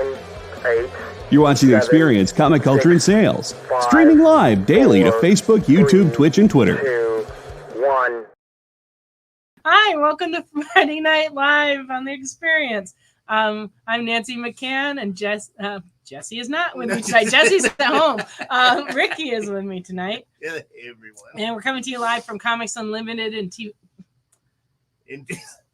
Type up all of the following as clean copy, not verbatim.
9, 8. You're watching The Experience, Comic Culture and Sales. Streaming live daily to Facebook, YouTube, Twitch, and Twitter. 2, 1. Hi, welcome to Friday Night Live on The Experience. I'm Nancy McCann, and Jesse is not with me tonight. Jesse's at home. Ricky is with me tonight. Yeah, everyone. And we're coming to you live from Comics Unlimited in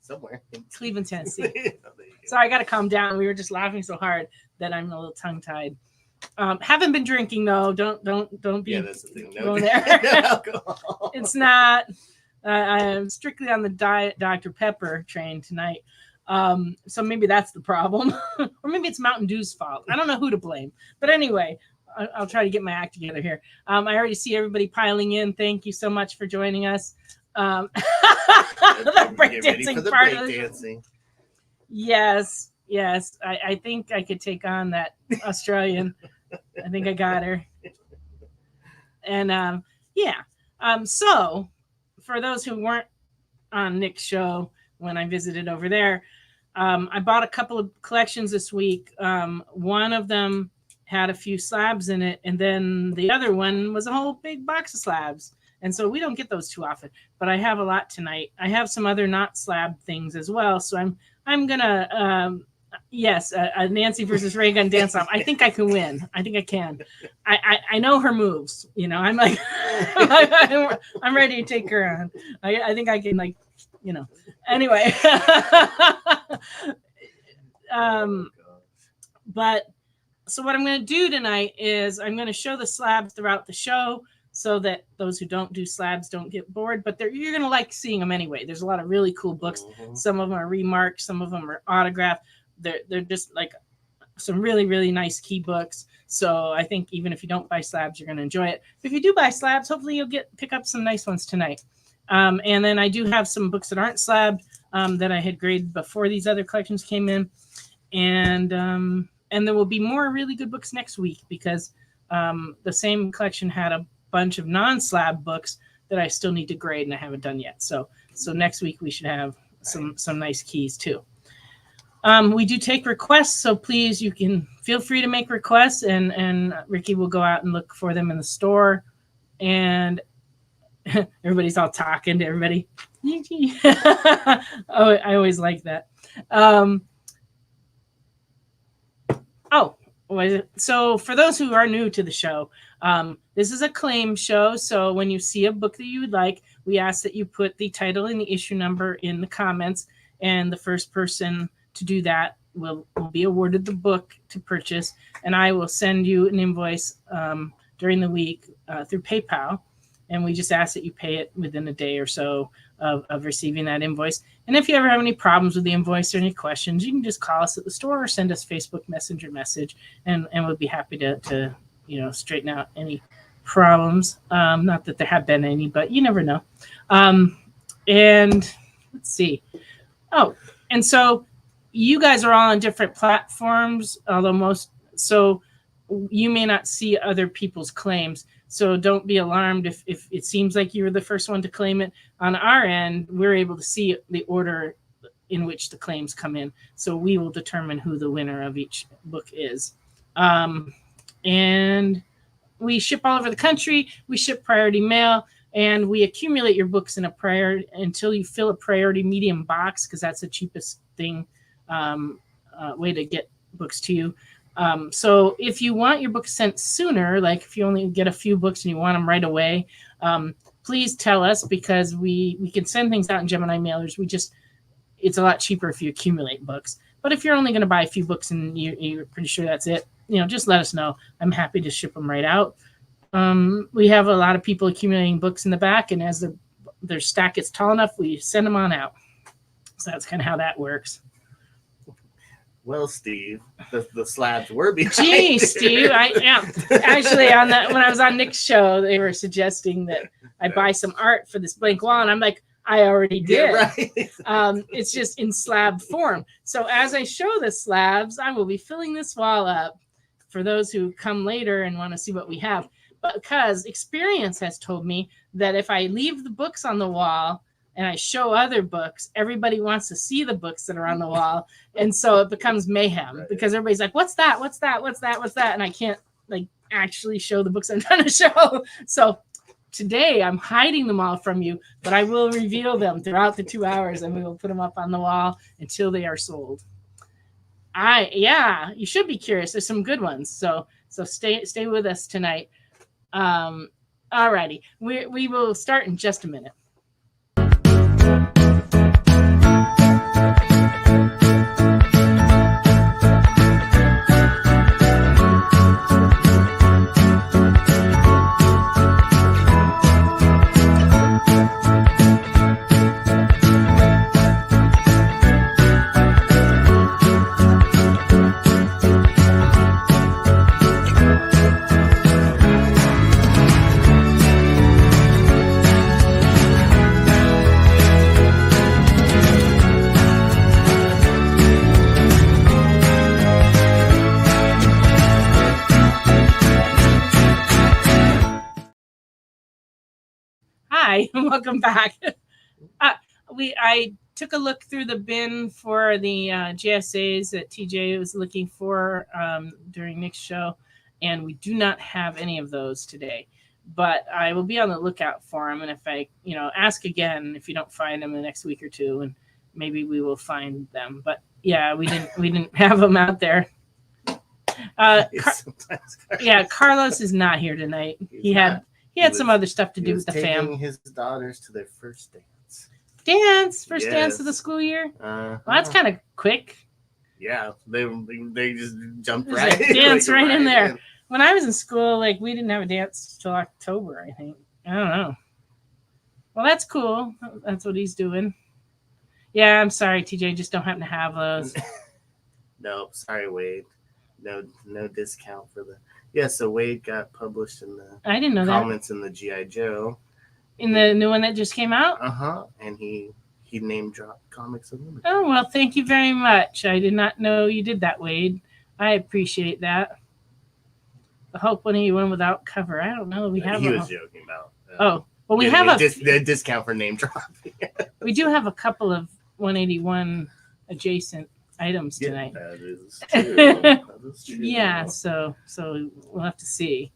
somewhere in Cleveland, Tennessee. Oh, there you go. Sorry, I got to calm down. We were just laughing so hard that I'm a little tongue-tied. Haven't been drinking though. Don't be that's the thing. going there. It's not. I'm strictly on the diet Dr. Pepper train tonight. So maybe that's the problem. Or maybe it's Mountain Dew's fault. I don't know who to blame. But anyway, I'll try to get my act together here. I already see everybody piling in. Thank you so much for joining us. The breakdancing part of the Yes. I think I could take on that Australian. I think I got her. And so for those who weren't on Nick's show when I visited over there, I bought a couple of collections this week. One of them had a few slabs in it, and then the other one was a whole big box of slabs. And so we don't get those too often, but I have a lot tonight. I have some other not slab things as well. So I'm gonna a Nancy versus Ray Gun dance off. I think I can win. I think I can. I know her moves. You know, I'm like I'm ready to take her on. I think I can, like, you know. Anyway. But so what I'm going to do tonight is I'm going to show the slabs throughout the show, so that those who don't do slabs don't get bored, but you're going to like seeing them anyway. There's a lot of really cool books. Mm-hmm. Some of them are remarked. Some of them are autographed. They're just like some really, really nice key books. So I think even if you don't buy slabs, you're going to enjoy it. If you do buy slabs, hopefully you'll pick up some nice ones tonight. And then I do have some books that aren't slabbed that I had graded before these other collections came in. And there will be more really good books next week, because the same collection had a bunch of non-slab books that I still need to grade and I haven't done yet. So next week we should have some nice keys too. We do take requests, so please, you can feel free to make requests, and Ricky will go out and look for them in the store. And everybody's all talking to everybody. Oh, I always like that. So for those who are new to the show, this is a claim show. So when you see a book that you would like, we ask that you put the title and the issue number in the comments, and the first person to do that will be awarded the book to purchase, and I will send you an invoice during the week through PayPal, and we just ask that you pay it within a day or so of receiving that invoice. And if you ever have any problems with the invoice or any questions, you can just call us at the store or send us Facebook Messenger message, and we'll be happy to straighten out any problems. Not that there have been any, but you never know. And let's see. Oh, and so you guys are all on different platforms, so you may not see other people's claims. So don't be alarmed if it seems like you were the first one to claim it. On our end, we're able to see the order in which the claims come in. So we will determine who the winner of each book is. And we ship all over the country. We ship priority mail, and we accumulate your books in a priority until you fill a priority medium box, because that's the cheapest way to get books to you. So if you want your book sent sooner, like if you only get a few books and you want them right away, please tell us, because we can send things out in Gemini mailers. It's a lot cheaper if you accumulate books. But if you're only going to buy a few books and you're pretty sure that's it, just let us know. I'm happy to ship them right out. We have a lot of people accumulating books in the back, and as their stack gets tall enough, we send them on out. So that's kind of how that works. Well, Steve, the slabs were behind. Gee, Steve, actually when I was on Nick's show, they were suggesting that I buy some art for this blank wall, and I'm like, I already did. Yeah, right. It's just in slab form. So as I show the slabs, I will be filling this wall up for those who come later and want to see what we have. Because experience has told me that if I leave the books on the wall and I show other books, everybody wants to see the books that are on the wall. And so it becomes mayhem because everybody's like, what's that? What's that? What's that? What's that? And I can't like actually show the books I'm trying to show. So today I'm hiding them all from you, but I will reveal them throughout the 2 hours and we will put them up on the wall until they are sold. You should be curious. There's some good ones. So stay with us tonight. Alrighty. We will start in just a minute. Hi, welcome back. I took a look through the bin for the GSAs that TJ was looking for during Nick's show, and we do not have any of those today. But I will be on the lookout for them, and if I, ask again if you don't find them in the next week or two, and maybe we will find them. But yeah, we didn't have them out there. Carlos is not here tonight. He had some other stuff to do with the fam. Taking his daughters to their first dance. First dance of the school year. Well, that's kind of quick. Yeah, they just jumped right. Dance right in there. When I was in school, we didn't have a dance till October, I think. I don't know. Well, that's cool. That's what he's doing. Yeah, I'm sorry, TJ. Just don't happen to have those. No, sorry, Wade. No discount for the. Yeah, so Wade got published in the. I didn't know comments in the G.I. Joe. In the new one that just came out. And he name dropped Comics Unlimited. Oh well, thank you very much. I did not know you did that, Wade. I appreciate that. I hope one of you went without cover. I don't know. We have. He was joking about. Well, we have a discount for name dropping. We do have a couple of 181 adjacent items tonight. That is true. That is true. Yeah, so we'll have to see.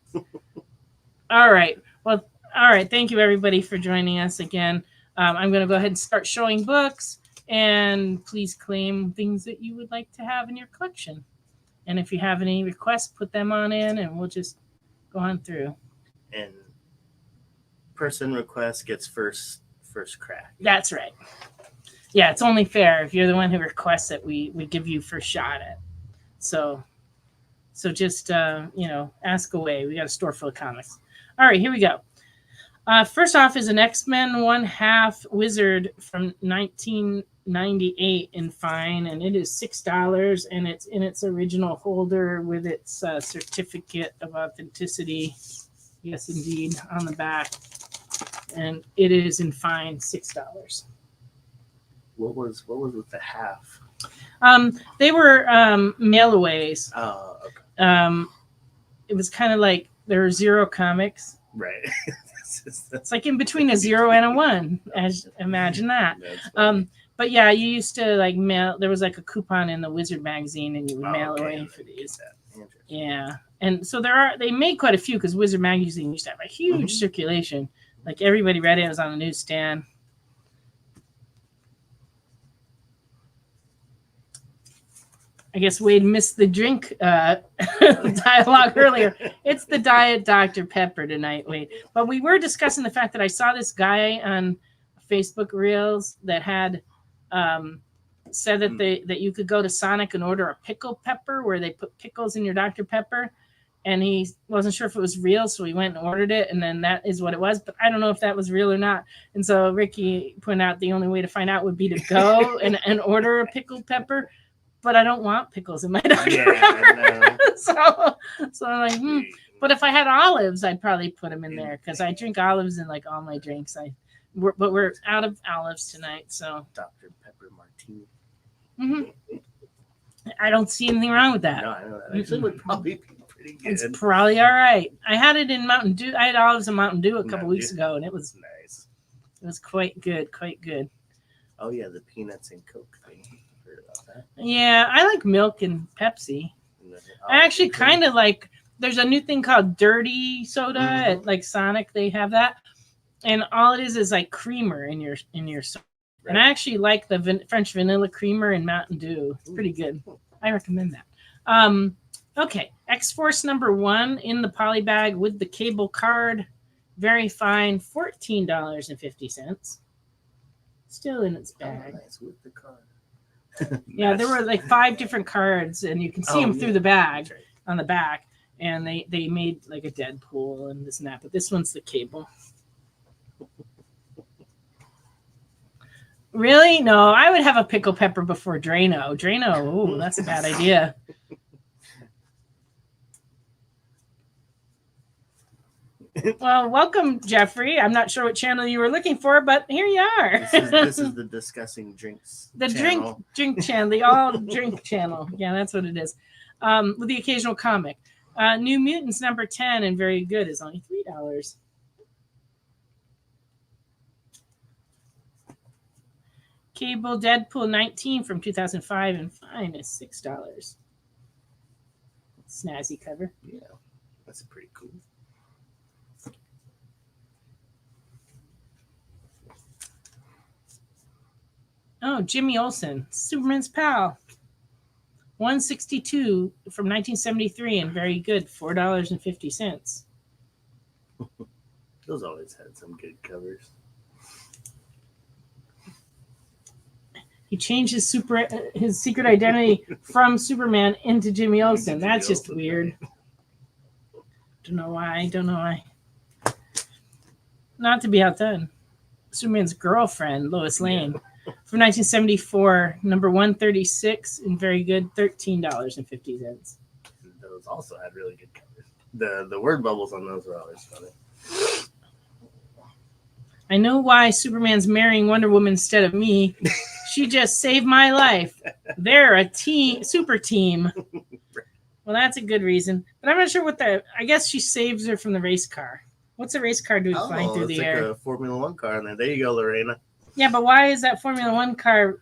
All right. Well, all right. Thank you, everybody, for joining us again. I'm going to go ahead and start showing books, and please claim things that you would like to have in your collection. And if you have any requests, put them on in, and we'll just go on through. And person request gets first crack. That's right. Yeah, it's only fair if you're the one who requests it, we give you first shot at. So just ask away. We got a store full of comics. All right, here we go. First off is an X-Men 1/2 Wizard from 1998 in fine, and it is $6, and it's in its original holder with its certificate of authenticity. Yes, indeed, on the back, and it is in fine $6. What was with the half? They were mail-aways. Oh, okay. It was kind of like there were 0 comics. Right. It's like in between a 0 and a 1. Imagine that. But yeah, you used to mail. There was a coupon in the Wizard magazine, and you would mail away for these. Yeah, and so they made quite a few because Wizard magazine used to have a huge circulation. Everybody read it. It was on the newsstand. I guess Wade missed the drink dialogue earlier. It's the Diet Dr. Pepper tonight, Wade. But we were discussing the fact that I saw this guy on Facebook Reels that had said that you could go to Sonic and order a pickle pepper where they put pickles in your Dr. Pepper. And he wasn't sure if it was real, so he went and ordered it, and then that is what it was. But I don't know if that was real or not. And so Ricky pointed out the only way to find out would be to go and order a pickled pepper. But I don't want pickles in my Dr. Pepper. So I'm like, But if I had olives, I'd probably put them in there because I drink olives in all my drinks. But we're out of olives tonight, so. Dr. Pepper martini. Mm-hmm. I don't see anything wrong with that. No, I know that. Actually, would probably be pretty good. It's probably all right. I had it in Mountain Dew. I had olives in Mountain Dew a couple weeks ago, and it was nice. It was quite good, quite good. Oh yeah, the peanuts and Coke thing. I heard about that. Yeah, I like milk and Pepsi. And then, I actually kind of like. There's a new thing called Dirty Soda at like Sonic. They have that, and all it is like creamer in your soda. Right. And I actually like the French vanilla creamer in Mountain Dew. It's pretty good. I recommend that. Okay, X-Force #1 in the poly bag with the cable card. Very fine, $14.50. Still in its bag. Nice with the card. Yeah, there were like 5 different cards, and you can see them through the bag on the back. And they made like a Deadpool and this and that, but this one's the cable. Really? No, I would have a pickle pepper before Drano. Drano, ooh, that's a bad idea. Well, welcome, Jeffrey. I'm not sure what channel you were looking for, but here you are. This is the discussing drinks. The channel. drink channel, the all drink channel. Yeah, that's what it is. With the occasional comic. New Mutants #10 and very good is only $3. Cable Deadpool 19 from 2005 and fine is $6. Snazzy cover. Yeah, that's pretty cool. Oh, Jimmy Olsen, Superman's pal. 162 from 1973 and very good, $4.50. Those always had some good covers. He changed his secret identity from Superman into Jimmy Olsen. That's just weird. Don't know why. Not to be outdone. Superman's girlfriend, Lois Lane. From 1974, #136, and very good, $13.50. Those also had really good covers. The word bubbles on those were always funny. I know why Superman's marrying Wonder Woman instead of me. She just saved my life. They're a super team. Well, that's a good reason. But I'm not sure I guess she saves her from the race car. What's a race car doing flying through the air? It's like a Formula 1 car in there. There you go, Lorena. Yeah, but why is that Formula 1 car?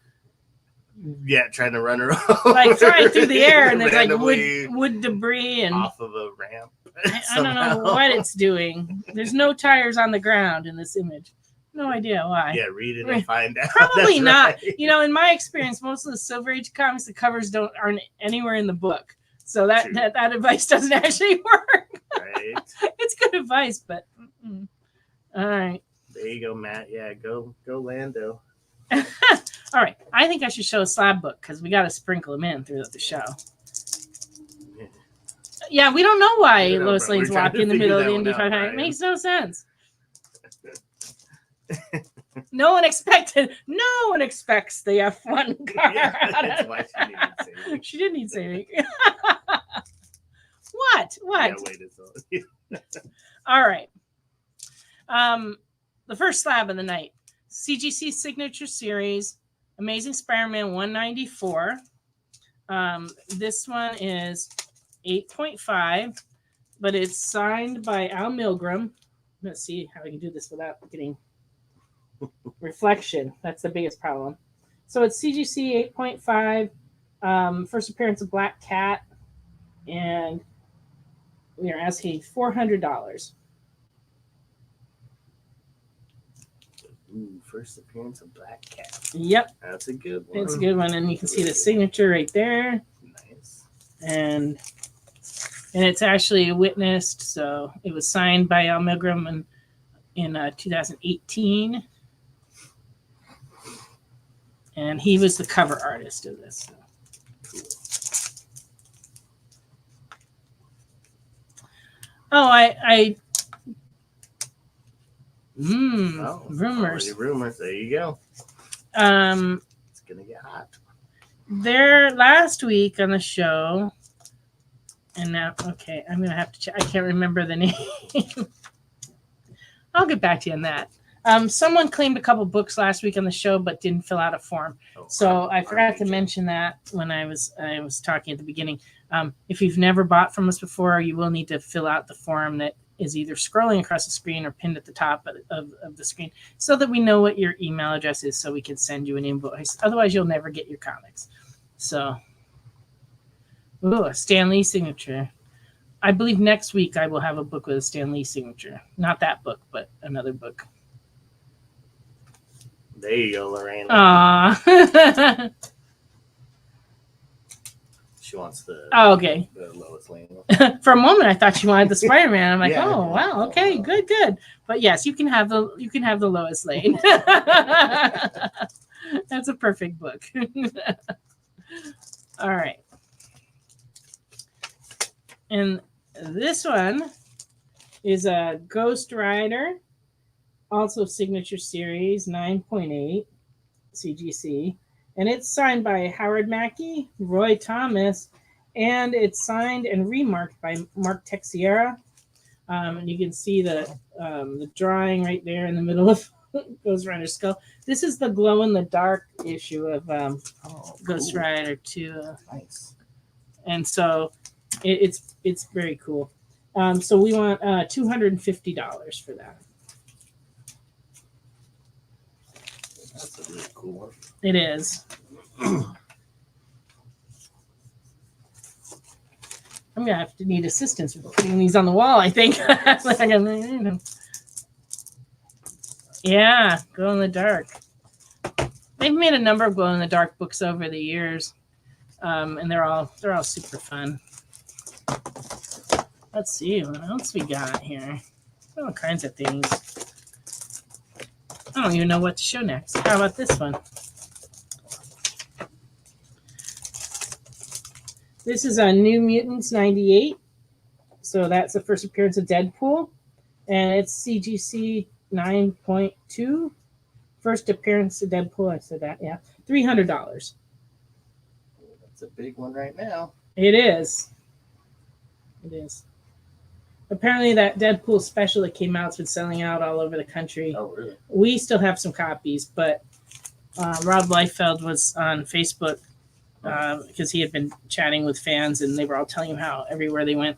Yeah, trying to run her over. Like flying through the air and there's like wood debris and off of a ramp. I don't know what it's doing. There's no tires on the ground in this image. No idea why. Yeah, read it and find out. Probably not. Right. You know, in my experience, most of the Silver Age comics, the covers aren't anywhere in the book. So that advice doesn't actually work. Right. It's good advice, but all right. There you go, Matt. Yeah, go Lando. All right. I think I should show a slab book because we got to sprinkle them in throughout the show. Yeah, we don't know why Lois Lane's walking in the middle of the Indy 500. It makes no sense. No one expects the F1 car. Yeah, that's why she didn't need saving. What? Yeah, wait, all right. The first slab of the night. CGC Signature Series. Amazing Spider-Man 194. This one is 8.5, but it's signed by Al Milgrom. Let's see how I can do this without getting reflection. That's the biggest problem. So it's CGC 8.5, first appearance of Black Cat, and we are asking $400. Ooh, first appearance of Black Cat. Yep. That's a good one. It's a good one, and you can see the signature right there. Nice. And it's actually witnessed, so it was signed by Al Milgrom in 2018. And he was the cover artist of this. So. Cool. Rumors. Rumors. There you go. It's gonna get hot. There last week on the show, and now I'm gonna have to check. I can't remember the name. I'll get back to you on that. Someone claimed a couple books last week on the show, but didn't fill out a form. So I forgot to mention that when I was talking at the beginning. If you've never bought from us before, you will need to fill out the form that is either scrolling across the screen or pinned at the top of the screen so that we know what your email address is so we can send you an invoice. Otherwise, you'll never get your comics. So, ooh, a Stan Lee signature. I believe next week I will have a book with a Stan Lee signature. Not that book, but another book. There you go, Lorraine. Aww. She wants the okay. The Lois Lane. For a moment, I thought she wanted the Spider-Man. I'm like, Yeah. oh wow, okay, good. But yes, you can have the Lois Lane. That's a perfect book. All right, and this one is a Ghost Rider, also signature series 9.8 CGC. And it's signed by Howard Mackey, Roy Thomas, and it's signed and remarked by Mark Texiera. And you can see the drawing right there in the middle of Ghost Rider's skull. This is the glow-in-the-dark issue of Ghost Rider 2. Nice. And so it's very cool. So we want $250 for that. That's a really cool one. It is. I'm gonna have to need assistance with putting these on the wall, I think. Yeah, glow in the dark. They've made a number of glow in the dark books over the years, and they're all super fun. Let's see what else we got here. All kinds of things. I don't even know what to show next. How about this one? This is a New Mutants 98. So that's the first appearance of Deadpool. And it's CGC 9.2. First appearance of Deadpool. I said that, yeah. $300. That's a big one right now. It is. It is. Apparently that Deadpool special that came out has been selling out all over the country. Oh, really? We still have some copies, but Rob Liefeld was on Facebook because he had been chatting with fans, and they were all telling him how everywhere they went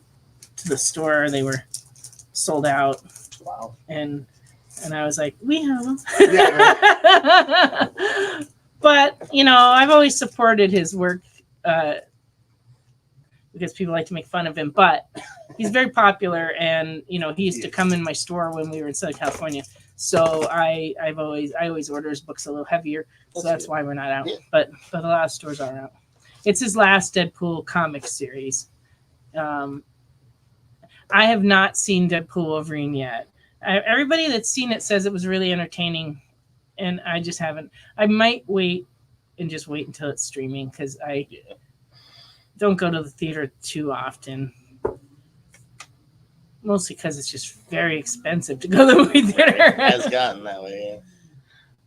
to the store, they were sold out. Wow. And I was like, we have them. Yeah, right. But, I've always supported his work because people like to make fun of him, but he's very popular, and he used to come in my store when we were in Southern California. So I always order his books a little heavier, so that's why we're not out. Yeah. But a lot of stores are out. It's his last Deadpool comic series. I have not seen Deadpool Wolverine yet. Everybody that's seen it says it was really entertaining, and I just haven't. I might wait until it's streaming because I don't go to the theater too often. Mostly because it's just very expensive to go to the movie theater. It has gotten that way,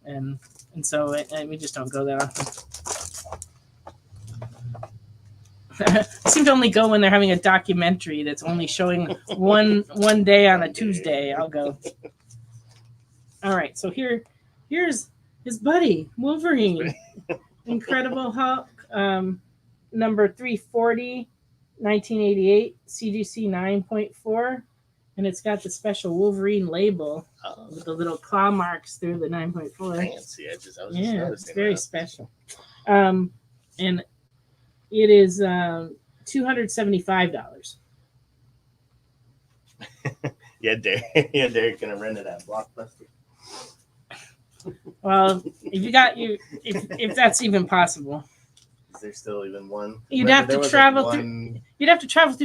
yeah. And so we just don't go that often. I seem to only go when they're having a documentary that's only showing one day on a Tuesday. I'll go. All right, so here's his buddy Wolverine, Incredible Hulk, number 340. 1988 CGC 9.4, and it's got the special Wolverine label with the little claw marks through the 9.4. Fancy. I was just it's very special. And it is $275. Yeah, Derek gonna rent it at Blockbuster. Well, if that's even possible. Is there still even one? You'd have to travel through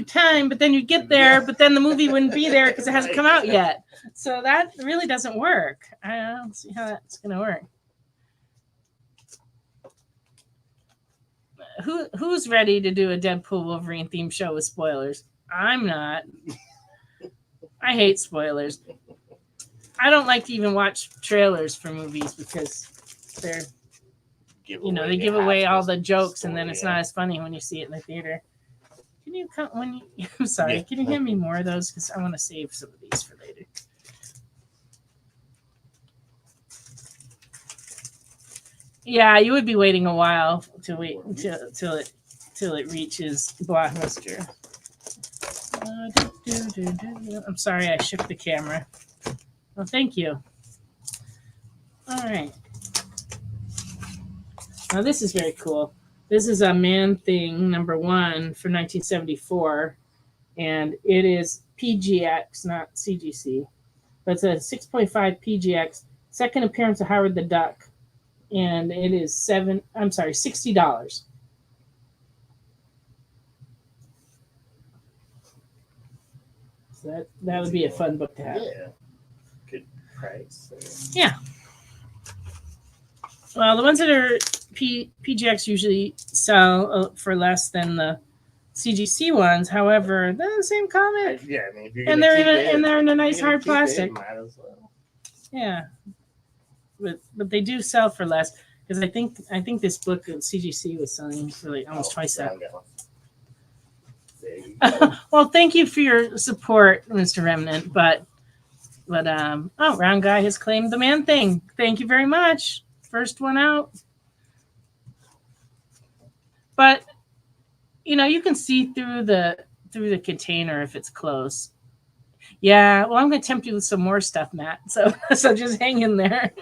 time, but then you'd get there, but then the movie wouldn't be there because it hasn't come out yet. So that really doesn't work. I don't see how that's going to work. Who's ready to do a Deadpool Wolverine themed show with spoilers? I'm not. I hate spoilers. I don't like to even watch trailers for movies because they give away all the jokes, and then it's not as funny when you see it in the theater. Can you come I'm sorry. Yeah. Can you hand me more of those? Because I want to save some of these for later. Yeah, you would be waiting a while to wait until it reaches Blockbuster. I'm sorry, I shook the camera. Well, thank you. All right. Now this is very cool. This is a Man-Thing #1 for 1974, and it is PGX, not CGC. But it's a 6.5 PGX, second appearance of Howard the Duck, and it is $60. So that would be a fun book to have. Yeah. Good price. Yeah. Well, the ones that are PGX usually sell for less than the CGC ones. However, they're the same comic. Yeah, I mean, if you're And they're in a nice hard plastic. Might as well. Yeah. But they do sell for less, because I think this book at CGC was selling for like almost twice that. There you go. Well, thank you for your support, Mr. Remnant. But Round Guy has claimed the Man-Thing. Thank you very much. First one out. But you can see through the container if it's close. Yeah, well, I'm going to tempt you with some more stuff, Matt. So just hang in there.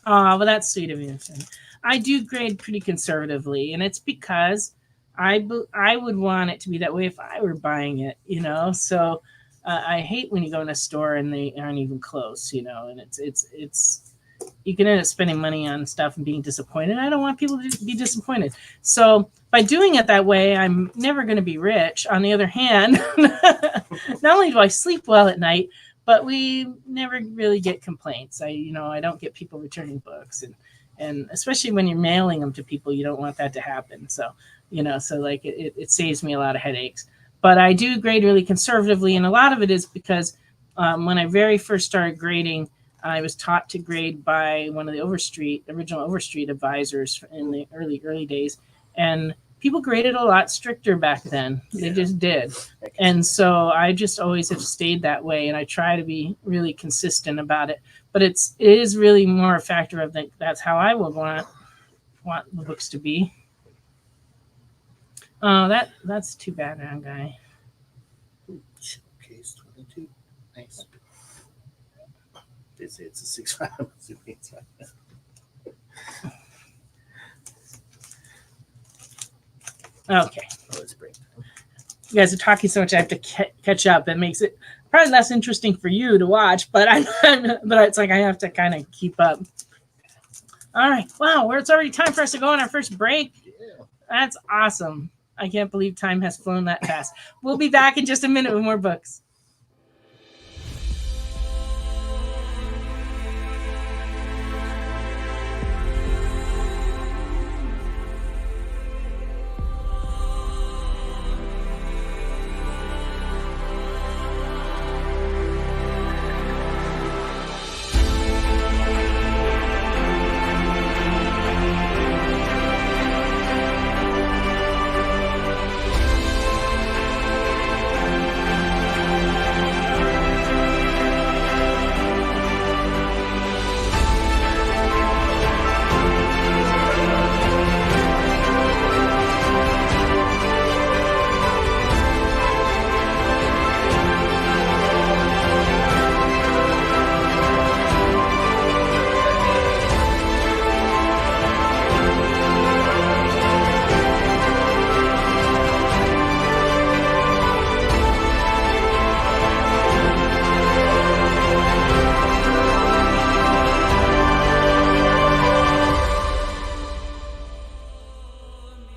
Oh, well, that's sweet of you. I do grade pretty conservatively, and it's because I would want it to be that way if I were buying it, So I hate when you go in a store and they aren't even close, and it's you can end up spending money on stuff and being disappointed. I don't want people to be disappointed. So by doing it that way, I'm never going to be rich. On the other hand, not only do I sleep well at night, but we never really get complaints. I don't get people returning books, and especially when you're mailing them to people, you don't want that to happen. So, it saves me a lot of headaches. But I do grade really conservatively, and a lot of it is because when I very first started grading, I was taught to grade by one of the original Overstreet advisors in the early days, and people graded a lot stricter back then. They just did. And so I just always have stayed that way, and I try to be really consistent about it. But it is really more a factor of that's how I would want the books to be. Oh, that's too bad, Round Guy. Case 22. Nice. They say it's a 6.5. I'm assuming it's not. Okay. Oh, it's break time. You guys are talking so much, I have to catch up. It makes it probably less interesting for you to watch, but but it's like I have to kind of keep up. All right. Wow, it's already time for us to go on our first break. Yeah. That's awesome. I can't believe time has flown that fast. We'll be back in just a minute with more books.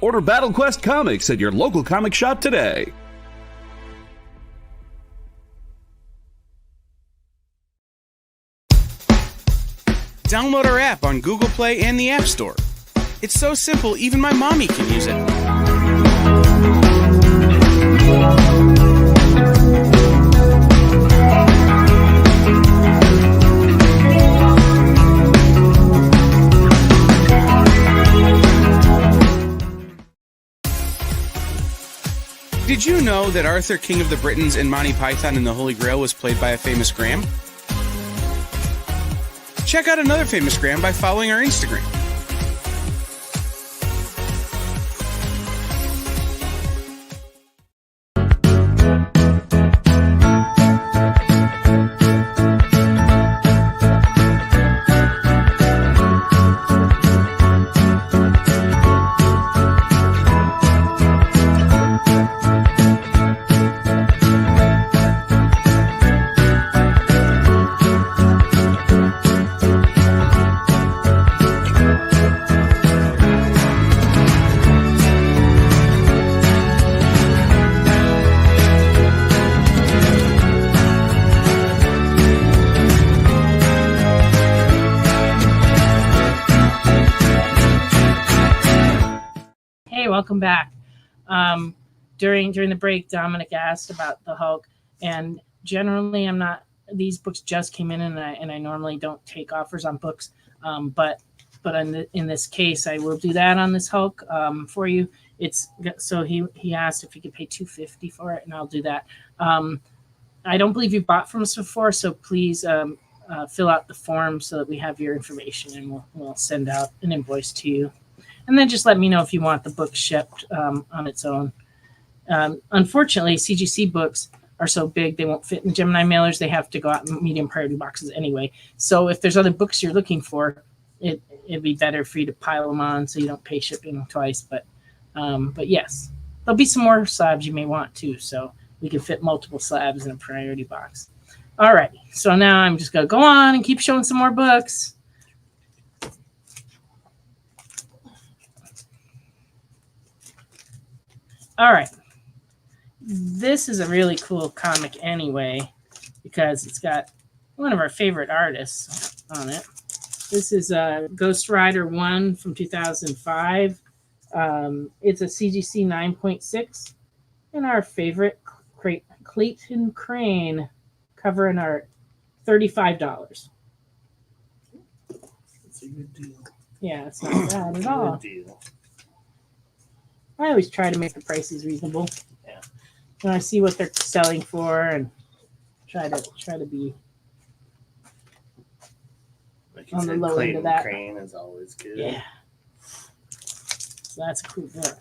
Order Battle Quest comics at your local comic shop today. Download our app on Google Play and the App Store. It's so simple, even my mommy can use it. Did you know that Arthur, King of the Britons, and Monty Python and the Holy Grail was played by a famous Graham? Check out another famous Graham by following our Instagram. welcome back. During the break, Dominic asked about the Hulk, and generally I'm not. These books just came in, and I normally don't take offers on books, but in this case, I will do that on this Hulk for you. It's so he asked if he could pay $250 for it, and I'll do that. I don't believe you've bought from us before, so please fill out the form so that we have your information, and we'll send out an invoice to you. And then just let me know if you want the book shipped on its own. Unfortunately, CGC books are so big they won't fit in the Gemini mailers. They have to go out in medium priority boxes anyway. So if there's other books you're looking for, it'd be better for you to pile them on so you don't pay shipping twice. But yes, there'll be some more slabs you may want too. So we can fit multiple slabs in a priority box. All right. So now I'm just going to go on and keep showing some more books. All right. This is a really cool comic anyway, because it's got one of our favorite artists on it. This is Ghost Rider 1 from 2005. It's a CGC 9.6. And our favorite Clayton Crane cover and art, $35. It's a good deal. Yeah, it's not bad at all. Good deal. I always try to make the prices reasonable. Yeah. When I see what they're selling for, and try to be Like you on the said, low end of Clayton that. Crane is always good. Yeah. So that's a cool book.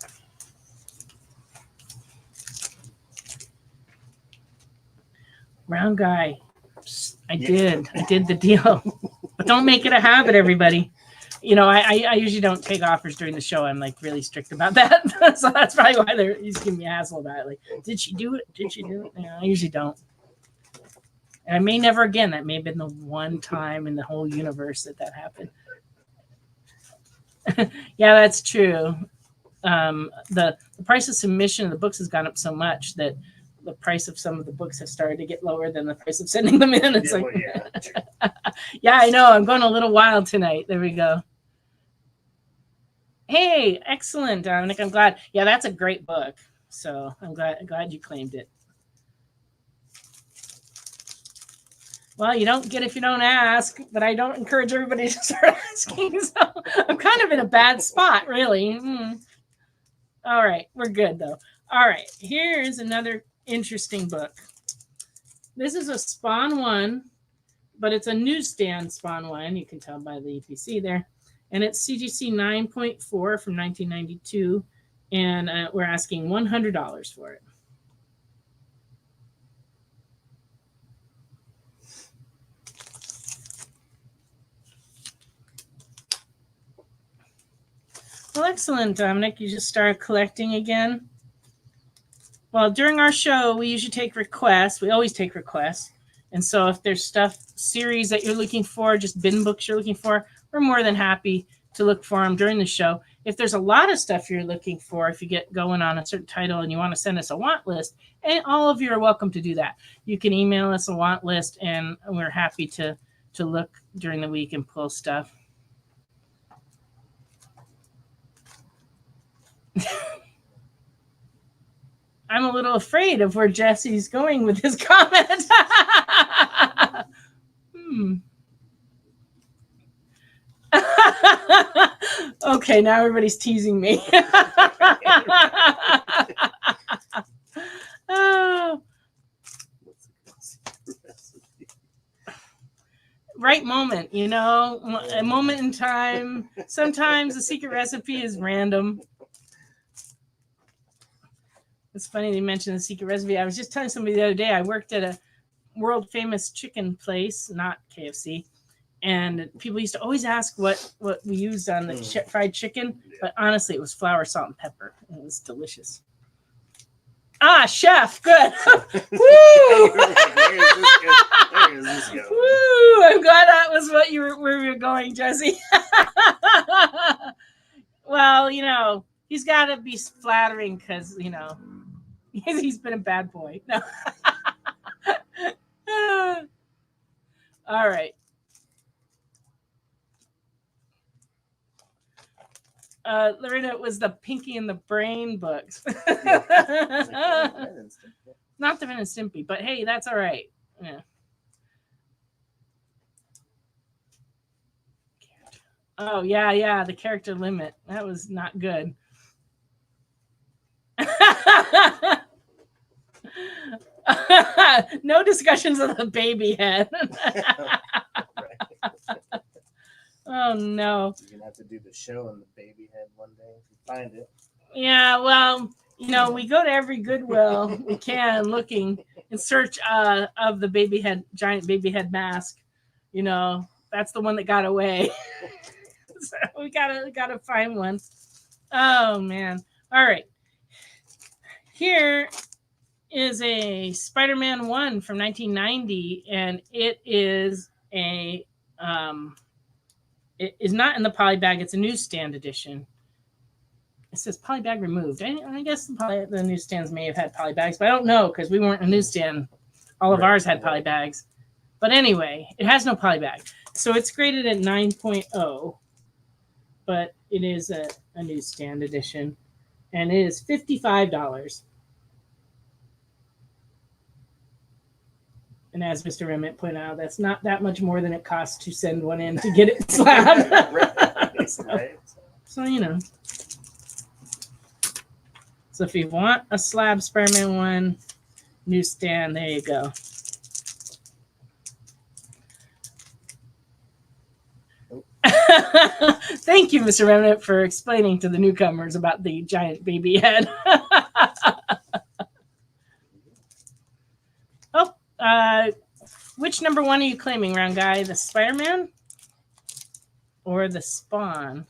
Round guy. I did the deal. But don't make it a habit, everybody. You know, I usually don't take offers during the show. I'm like really strict about that. So that's probably why he's giving me a hassle about it. Like, did she do it? Did she do it? Yeah, I usually don't. And I may never again. That may have been the one time in the whole universe that happened. Yeah, that's true. The price of submission of the books has gone up so much that the price of some of the books have started to get lower than the price of sending them in. It's yeah, I know. I'm going a little wild tonight. There we go. Hey, excellent, Dominic. I'm glad. Yeah, that's a great book. So I'm glad you claimed it. Well, you don't get if you don't ask, but I don't encourage everybody to start asking. So I'm kind of in a bad spot, really. All right, we're good though. All right, here's another interesting book. This is a Spawn 1, but it's a newsstand Spawn 1. You can tell by the EPC there. And it's CGC 9.4 from 1992. And we're asking $100 for it. Well, excellent, Dominic. You just started collecting again. Well, during our show, we usually take requests. We always take requests. And so if there's series that you're looking for, just bin books you're looking for, we're more than happy to look for them during the show. If there's a lot of stuff you're looking for, if you get going on a certain title and you want to send us a want list, and all of you are welcome to do that. You can email us a want list, and we're happy to look during the week and pull stuff. I'm a little afraid of where Jesse's going with his comment. Okay, now everybody's teasing me. Oh. Right moment, you know, a moment in time. Sometimes the secret recipe is random. It's funny they mentioned the secret recipe. I was just telling somebody the other day, I worked at a world famous chicken place, not KFC. And people used to always ask what we used on the fried chicken. But honestly, it was flour, salt, and pepper. It was delicious. Ah, chef, good. Woo! Woo! I'm glad that was where you were going, Jesse. Well, you know, he's got to be flattering because, you know, he's been a bad boy. No. All right. Lorena, it was the Pinky and the Brain books. Not the Ren and Stimpy, but hey, that's all right. Yeah. Oh, yeah, the character limit. That was not good. No discussions of the baby head. Oh, no. You're going to have to do the show on the baby head one day if you find it. Yeah, well, we go to every Goodwill we can looking in search of the baby head, giant baby head mask. That's the one that got away. So we gotta find one. Oh man. All right. Here is a Spider-Man 1 from 1990, and it is it is not in the poly bag. It's a newsstand edition. It says poly bag removed. I guess the newsstands may have had poly bags, but I don't know because we weren't a newsstand. All of ours had poly bags. But anyway, it has no poly bag. So it's graded at 9.0, but it is a newsstand edition, and it is $55. And as Mr. Remmett pointed out, that's not that much more than it costs to send one in to get it slabbed. So, So if you want a slab Spider-Man 1 newsstand, there you go. Thank you, Mr. Remnant, for explaining to the newcomers about the giant baby head. Which number 1 are you claiming, round guy? The Spider-Man or the Spawn?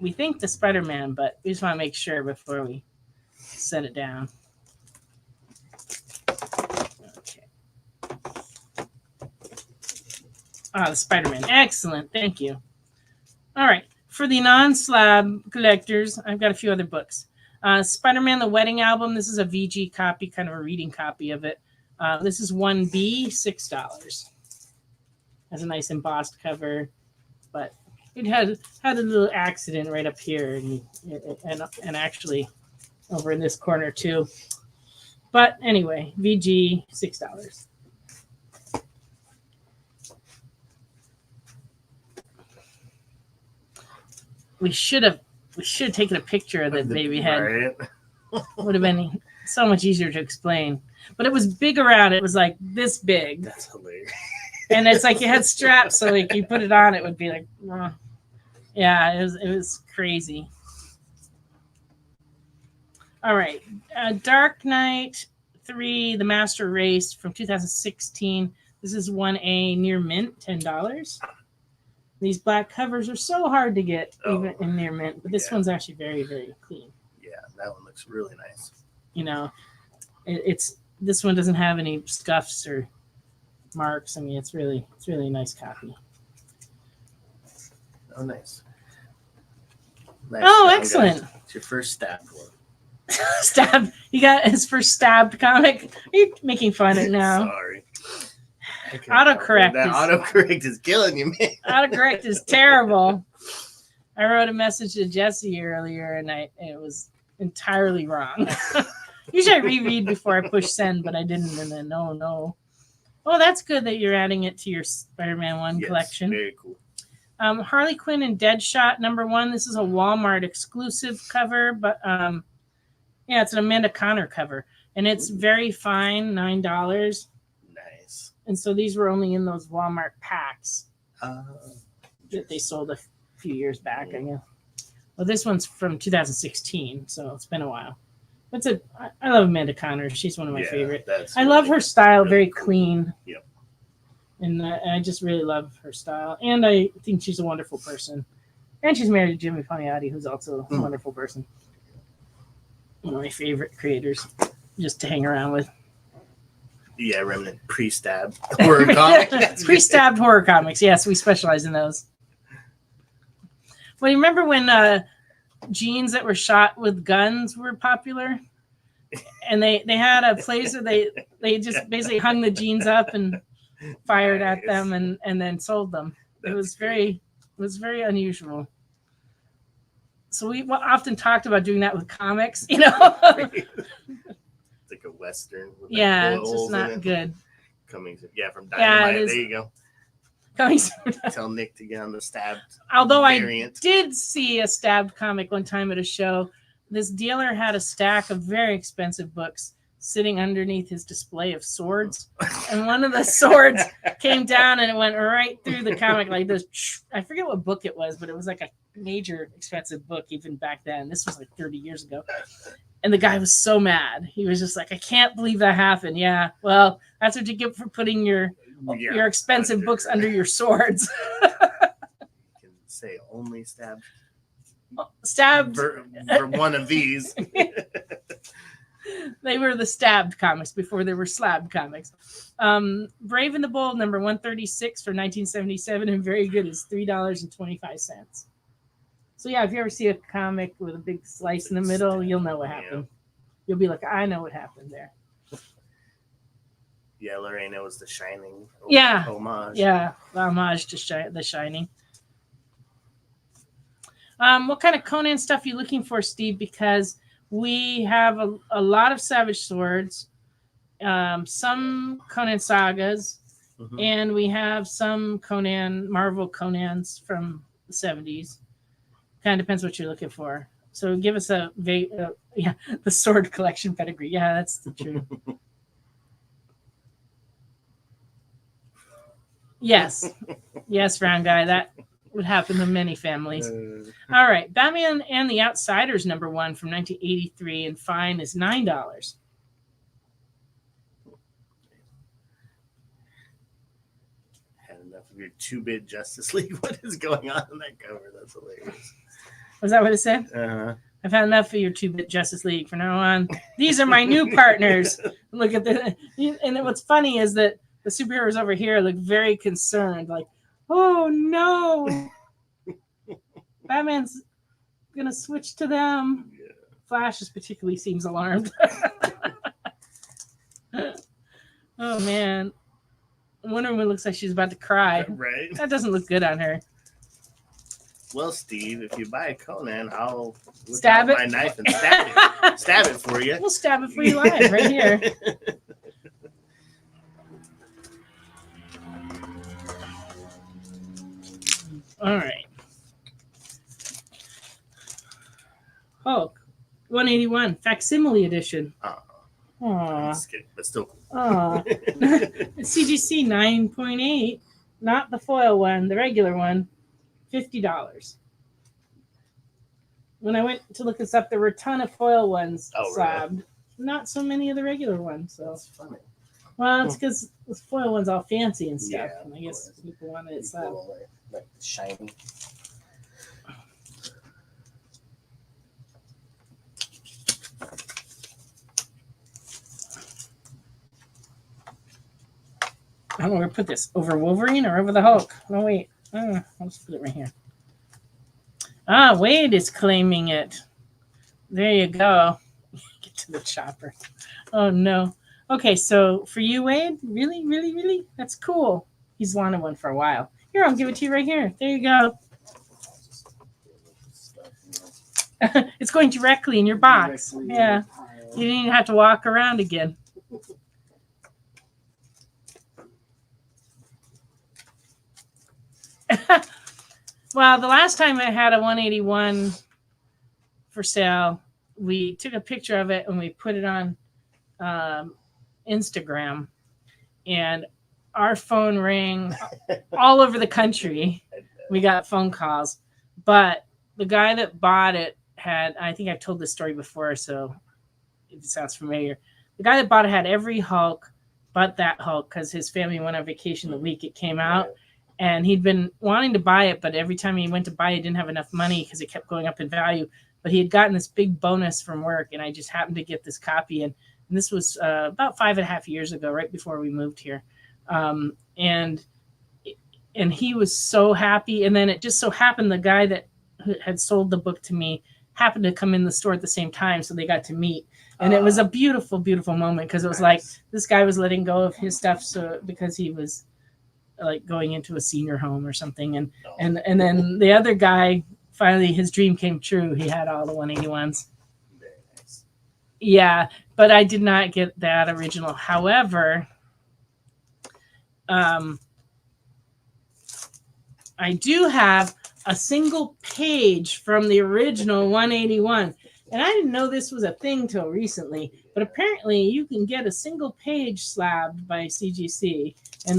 We think the Spider-Man, but we just want to make sure before we set it down. Okay. The Spider-Man. Excellent. Thank you. All right. For the non-slab collectors, I've got a few other books. Spider-Man, the Wedding Album. This is a VG copy, kind of a reading copy of it. This is 1B, $6. Has a nice embossed cover, but it had a little accident right up here and actually over in this corner too. But anyway, VG, $6. We should have taken a picture of the baby head. Right. Would have been so much easier to explain. But it was big around. It was like this big. That's hilarious. And it's like you had straps, so like you put it on, it would be like, yeah, it was crazy. All right, Dark Knight 3: The Master Race from 2016. This is 1A near mint, $10. These black covers are so hard to get even in near mint, but this one's actually very, very clean. Yeah, that one looks really nice. This one doesn't have any scuffs or marks. I mean, it's really a nice copy. Oh, nice. Oh, excellent. It's your first stabbed one. Stabbed. You got his first stabbed comic. Are you making fun of it now? Sorry. Autocorrect. Autocorrect is killing you, man. Autocorrect is terrible. I wrote a message to Jesse earlier, and it was entirely wrong. Usually I reread before I push send, but I didn't, and then no. Well, that's good that you're adding it to your Spider-Man 1 collection. Very cool. Harley Quinn and Deadshot #1. This is a Walmart exclusive cover, but it's an Amanda Connor cover, and it's very fine, $9. Nice. And so these were only in those Walmart packs that they sold a few years back, I guess. Well, this one's from 2016, so it's been a while. I love Amanda Connor. She's one of my favorite. I love her style, really very cool. Clean. Yep. And I just really love her style. And I think she's a wonderful person. And she's married to Jimmy Palmiotti, who's also a wonderful person. One of my favorite creators just to hang around with. Yeah, Remnant pre-stabbed horror comics. Pre-stabbed horror comics. Yes, we specialize in those. Well, you remember when jeans that were shot with guns were popular? And they had a place where they just basically hung the jeans up and fired at them and then sold them. It was very unusual. So we often talked about doing that with comics, you know. It's like a Western. With Yeah, like it's just not good. Coming, from Yeah, Dynamite. it is. There you go. Coming. Tell Nick to get on the stabbed. Although variant. I did see a stabbed comic one time at a show, this dealer had a stack of very expensive books sitting underneath his display of swords, and one of the swords came down and it went right through the comic like this. I forget what book it was, but it was like a major expensive book even back then. This was like 30 years ago. And the guy was so mad. He was just like, I can't believe that happened. Yeah, well, that's what you get for putting your expensive books under your swords. You can say only stabbed for one of these. They were the stabbed comics before there were slabbed comics. Brave and the Bold, number 136 for 1977, and very good is $3.25. So yeah, if you ever see a comic with a big slice in the middle, you'll know what happened. You'll be like, I know what happened there. Yeah, Lorena was The Shining. Homage. Yeah, homage to The Shining. What kind of Conan stuff are you looking for, Steve? Because we have a lot of Savage Swords, some Conan sagas, and we have some Marvel Conans from the 70s. Kind of depends what you're looking for. So give us the sword collection pedigree. Yeah, that's the truth. Yes, round guy. That would happen to many families. All right, Batman and the Outsiders, number 1 from 1983, and fine is $9. Had enough of your 2-bit Justice League. What is going on in that cover? That's hilarious. Was that what it said? I've had enough of your 2-bit Justice League. From now on, these are my new partners. Look at this. And what's funny is that the superheroes over here look very concerned, like, oh no, Batman's gonna switch to them. Yeah. Flash is particularly seems alarmed. Oh man, Wonder Woman looks like she's about to cry. Right? That doesn't look good on her. Well, Steve, if you buy a Conan, I'll stab it. My knife and stab it for you. We'll stab it for you live right here. All right. Hulk, 181, facsimile edition. I'm just kidding, but still cool. CGC 9.8, not the foil one, the regular one, $50. When I went to look this up, there were a ton of foil ones slabbed. Really? Not so many of the regular ones. So that's funny. Well, it's because the foil one's all fancy and stuff, and I guess people wanted it slabbed. Like shiny. I don't know where to put this. Over Wolverine or over the Hulk? No, wait. I'll just put it right here. Wade is claiming it. There you go. Get to the chopper. Oh, no. Okay, so for you, Wade, really, really, really? That's cool. He's wanted one for a while. Here, I'll give it to you right here. There you go. It's going directly in your box. Yeah. You didn't even have to walk around again. Well, the last time I had a 181 for sale, we took a picture of it and we put it on Instagram, and our phone rang all over the country. We got phone calls, but the guy that bought it had, I think I've told this story before, so it sounds familiar. The guy that bought it had every Hulk but that Hulk because his family went on vacation the week it came out. And he'd been wanting to buy it, but every time he went to buy it, he didn't have enough money because it kept going up in value. But he had gotten this big bonus from work, and I just happened to get this copy. And this was about 5.5 years ago, right before we moved here. And he was so happy. And then it just so happened the guy that had sold the book to me happened to come in the store at the same time, so they got to meet. And it was a beautiful, beautiful moment because it was like this guy was letting go of his stuff because he was like going into a senior home or something, and then the other guy finally his dream came true. He had all the 181s. Very nice. Yeah, but I did not get that original. However, I do have a single page from the original 181. And I didn't know this was a thing till recently, but apparently you can get a single page slabbed by CGC, and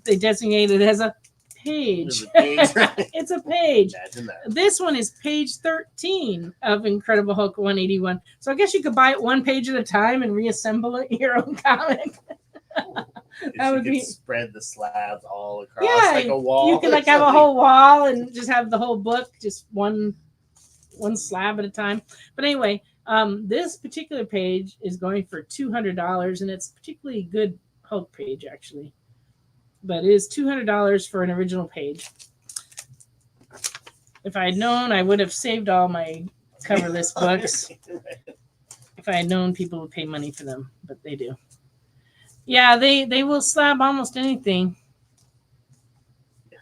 they designate it as a page. It's a page. Imagine that. This one is page 13 of Incredible Hulk 181. So I guess you could buy it one page at a time and reassemble it your own comic. That would be spread the slabs all across like a wall. You could like have a whole wall and just have the whole book, just one slab at a time. But anyway, this particular page is going for $200, and it's a particularly good Hulk page actually. But it is $200 for an original page. If I had known, I would have saved all my coverless books. If I had known people would pay money for them, but they do. Yeah, they will slab almost anything. Yeah.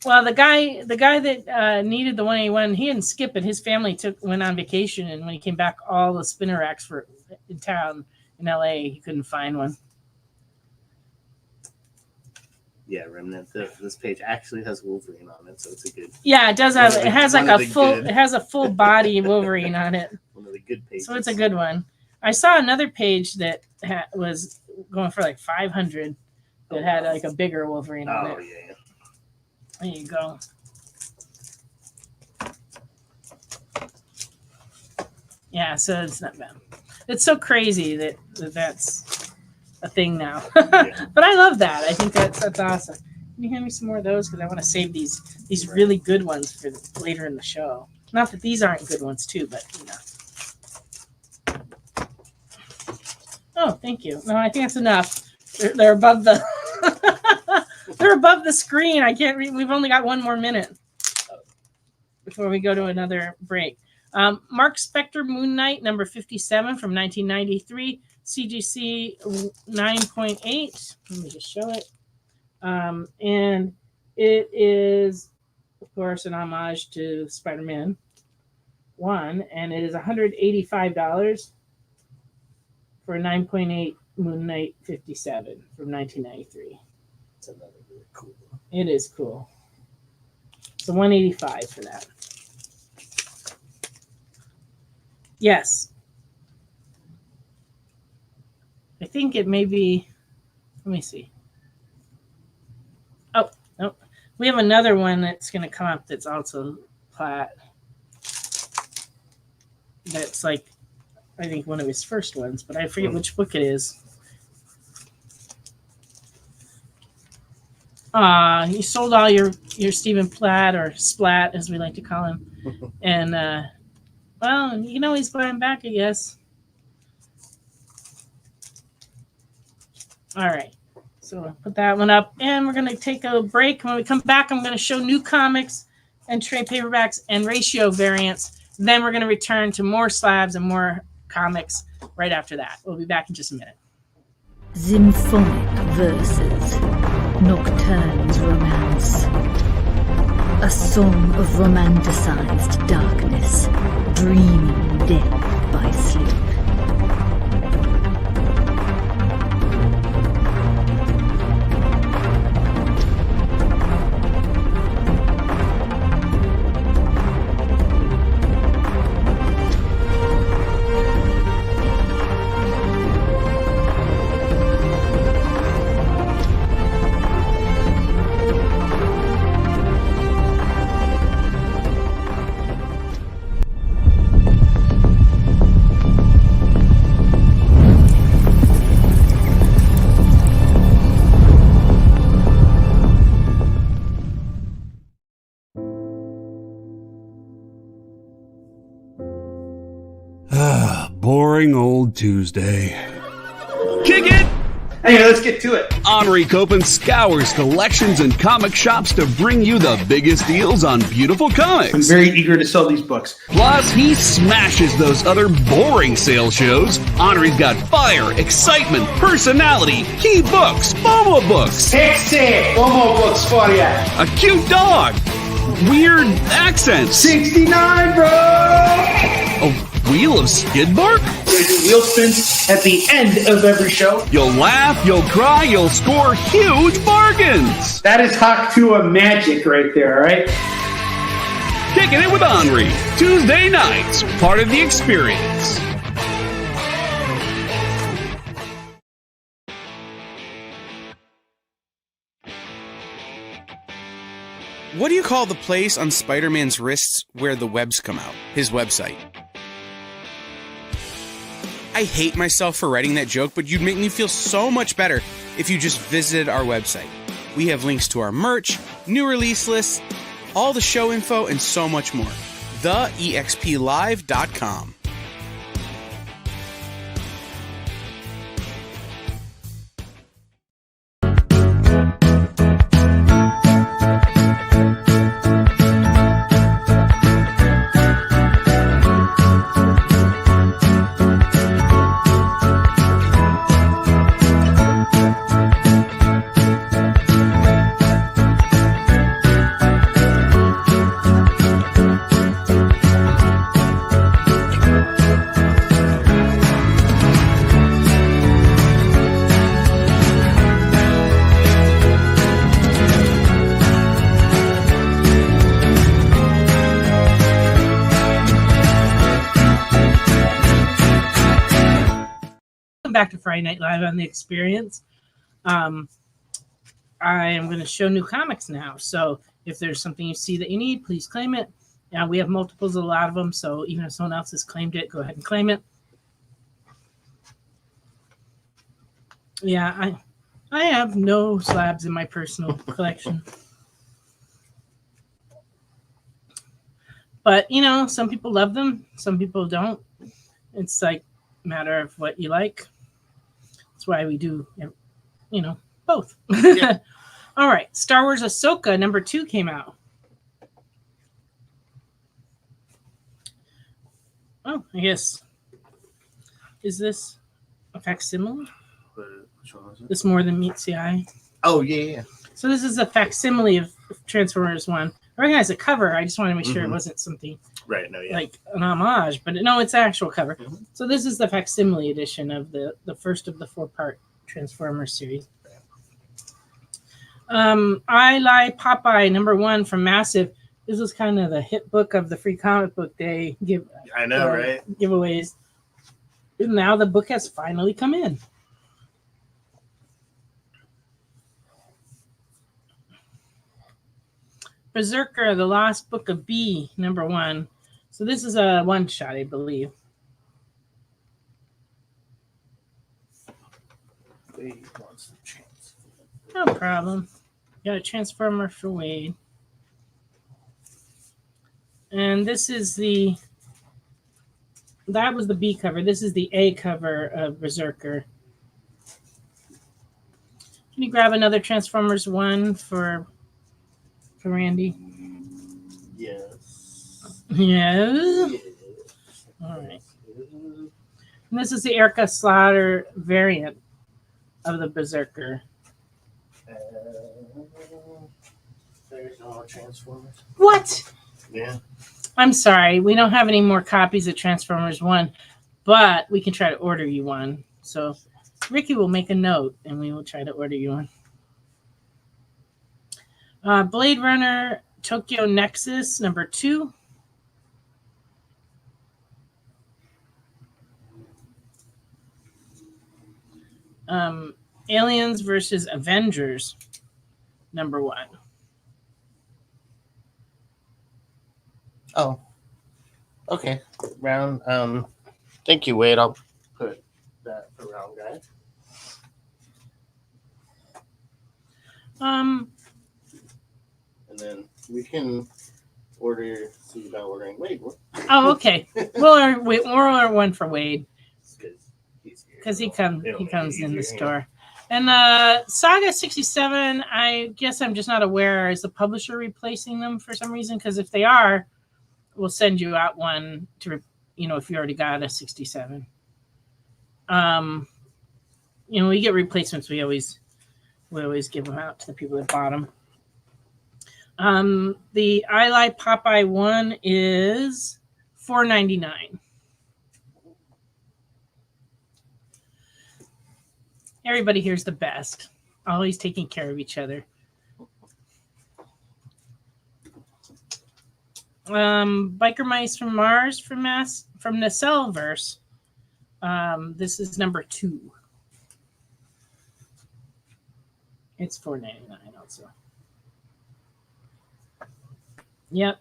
Well, the guy that needed the 181, he didn't skip it. His family went on vacation, and when he came back, all the spinner racks were in town in LA. He couldn't find one. Yeah, Remnant. This page actually has Wolverine on it, so it's a good. Yeah, it does have. It has like a full. It has a full body Wolverine on it. One of the good pages. So it's a good one. I saw another page that was going for like 500 that had like a bigger Wolverine on it. Oh yeah. There you go. Yeah, so it's not bad. It's so crazy that's a thing now. Yeah. But I love that. I think that's awesome. Can you hand me some more of those? Because I want to save these really good ones for later in the show. Not that these aren't good ones too, but you know. Oh, thank you. No, I think that's enough. They're above the they're above the screen. I can't read. We've only got one more minute before we go to another break. Mark Spector Moon Knight number 57 from 1993. CGC 9.8. Let me just show it. And it is, of course, an homage to Spider-Man 1, and it is $185 for a 9.8 Moon Knight 57 from 1993. It's another really cool one. It is cool. So $185 for that. Yes. I think it may be, let me see. Oh, no. We have another one that's going to come up that's also plat. That's like, I think one of his first ones, but I forget which book it is. You sold all your Stephen Platt, or Splat, as we like to call him. And, well, you can always buy him back, I guess. All right. So I'll put that one up, and we're going to take a break. When we come back, I'm going to show new comics and trade paperbacks and ratio variants. Then we're going to return to more slabs and more comics right after that. We'll be back in just a minute. Symphonic verses, Nocturne's romance. A song of romanticized darkness, dreaming death by sleep. Boring old Tuesday. Kick it! Anyway, let's get to it. Henri Copen scours collections and comic shops to bring you the biggest deals on beautiful comics. I'm very eager to sell these books. Plus, he smashes those other boring sale shows. Henri's got fire, excitement, personality, key books, FOMO books, Sexy FOMO books for you. a cute dog, weird accents, 69, bro. a wheel of skid bark. We do wheel spins at the end of every show. You'll laugh, you'll cry, you'll score huge bargains. That is Haktua magic right there, all right? Kicking it with Henri, Tuesday nights, part of the experience. What do you call the place on Spider-Man's wrists where the webs come out? His website. I hate myself for writing that joke, but you'd make me feel so much better if you just visited our website. We have links to our merch, new release lists, all the show info, and so much more. TheEXPLive.com. Back to Friday Night Live on the Experience. I am going to show new comics now. So if there's something you see that you need, please claim it. Yeah, we have multiples, a lot of them. So even if someone else has claimed it, go ahead and claim it. Yeah, I have no slabs in my personal collection. But, you know, some people love them. Some people don't. It's like a matter of what you like. That's why we do, you know, both. Yeah. All right. Star Wars Ahsoka #2 came out. Oh, I guess. Is this a facsimile? Which one was it? This more than meets the eye. Oh, yeah. So this is a facsimile of Transformers 1. I recognize the cover. I just wanted to make sure it wasn't something Right, no, yeah. like an homage, but no, it's the actual cover. So this is the facsimile edition of the first of the 4-part Transformers series. I Lie Popeye #1 from Massive. This was kind of the hit book of the Free Comic Book Day I know, right? giveaways. And now the book has finally come in. Berserker, The Lost Book of B #1. So this is a one-shot, I believe. No problem. Got a Transformer for Wade. And this is that was the B cover. This is the A cover of Berserker. Can you grab another Transformers 1 for Randy? Yes. Yes. All right. And this is the Erica Slaughter variant of the Berserker. There's no more Transformers. What? Yeah. I'm sorry. We don't have any more copies of Transformers 1, but we can try to order you one. So Ricky will make a note, and we will try to order you one. Blade Runner Tokyo Nexus #2. Aliens versus Avengers #1. Oh. Okay. Round. Thank you, Wade. I'll put that around, guy. And then we can see about ordering Wade. Oh, okay. We'll order one for Wade because he comes in the store. And Saga 67, I guess I'm just not aware. Is the publisher replacing them for some reason? Because if they are, we'll send you out one to, if you already got a 67. We get replacements. We always give them out to the people that bought them. The I Lie Popeye one is $4.99. Everybody here's the best. Always taking care of each other. Biker Mice from Mars from Nacelverse. This is number 2. It's $4.99 also. Yep,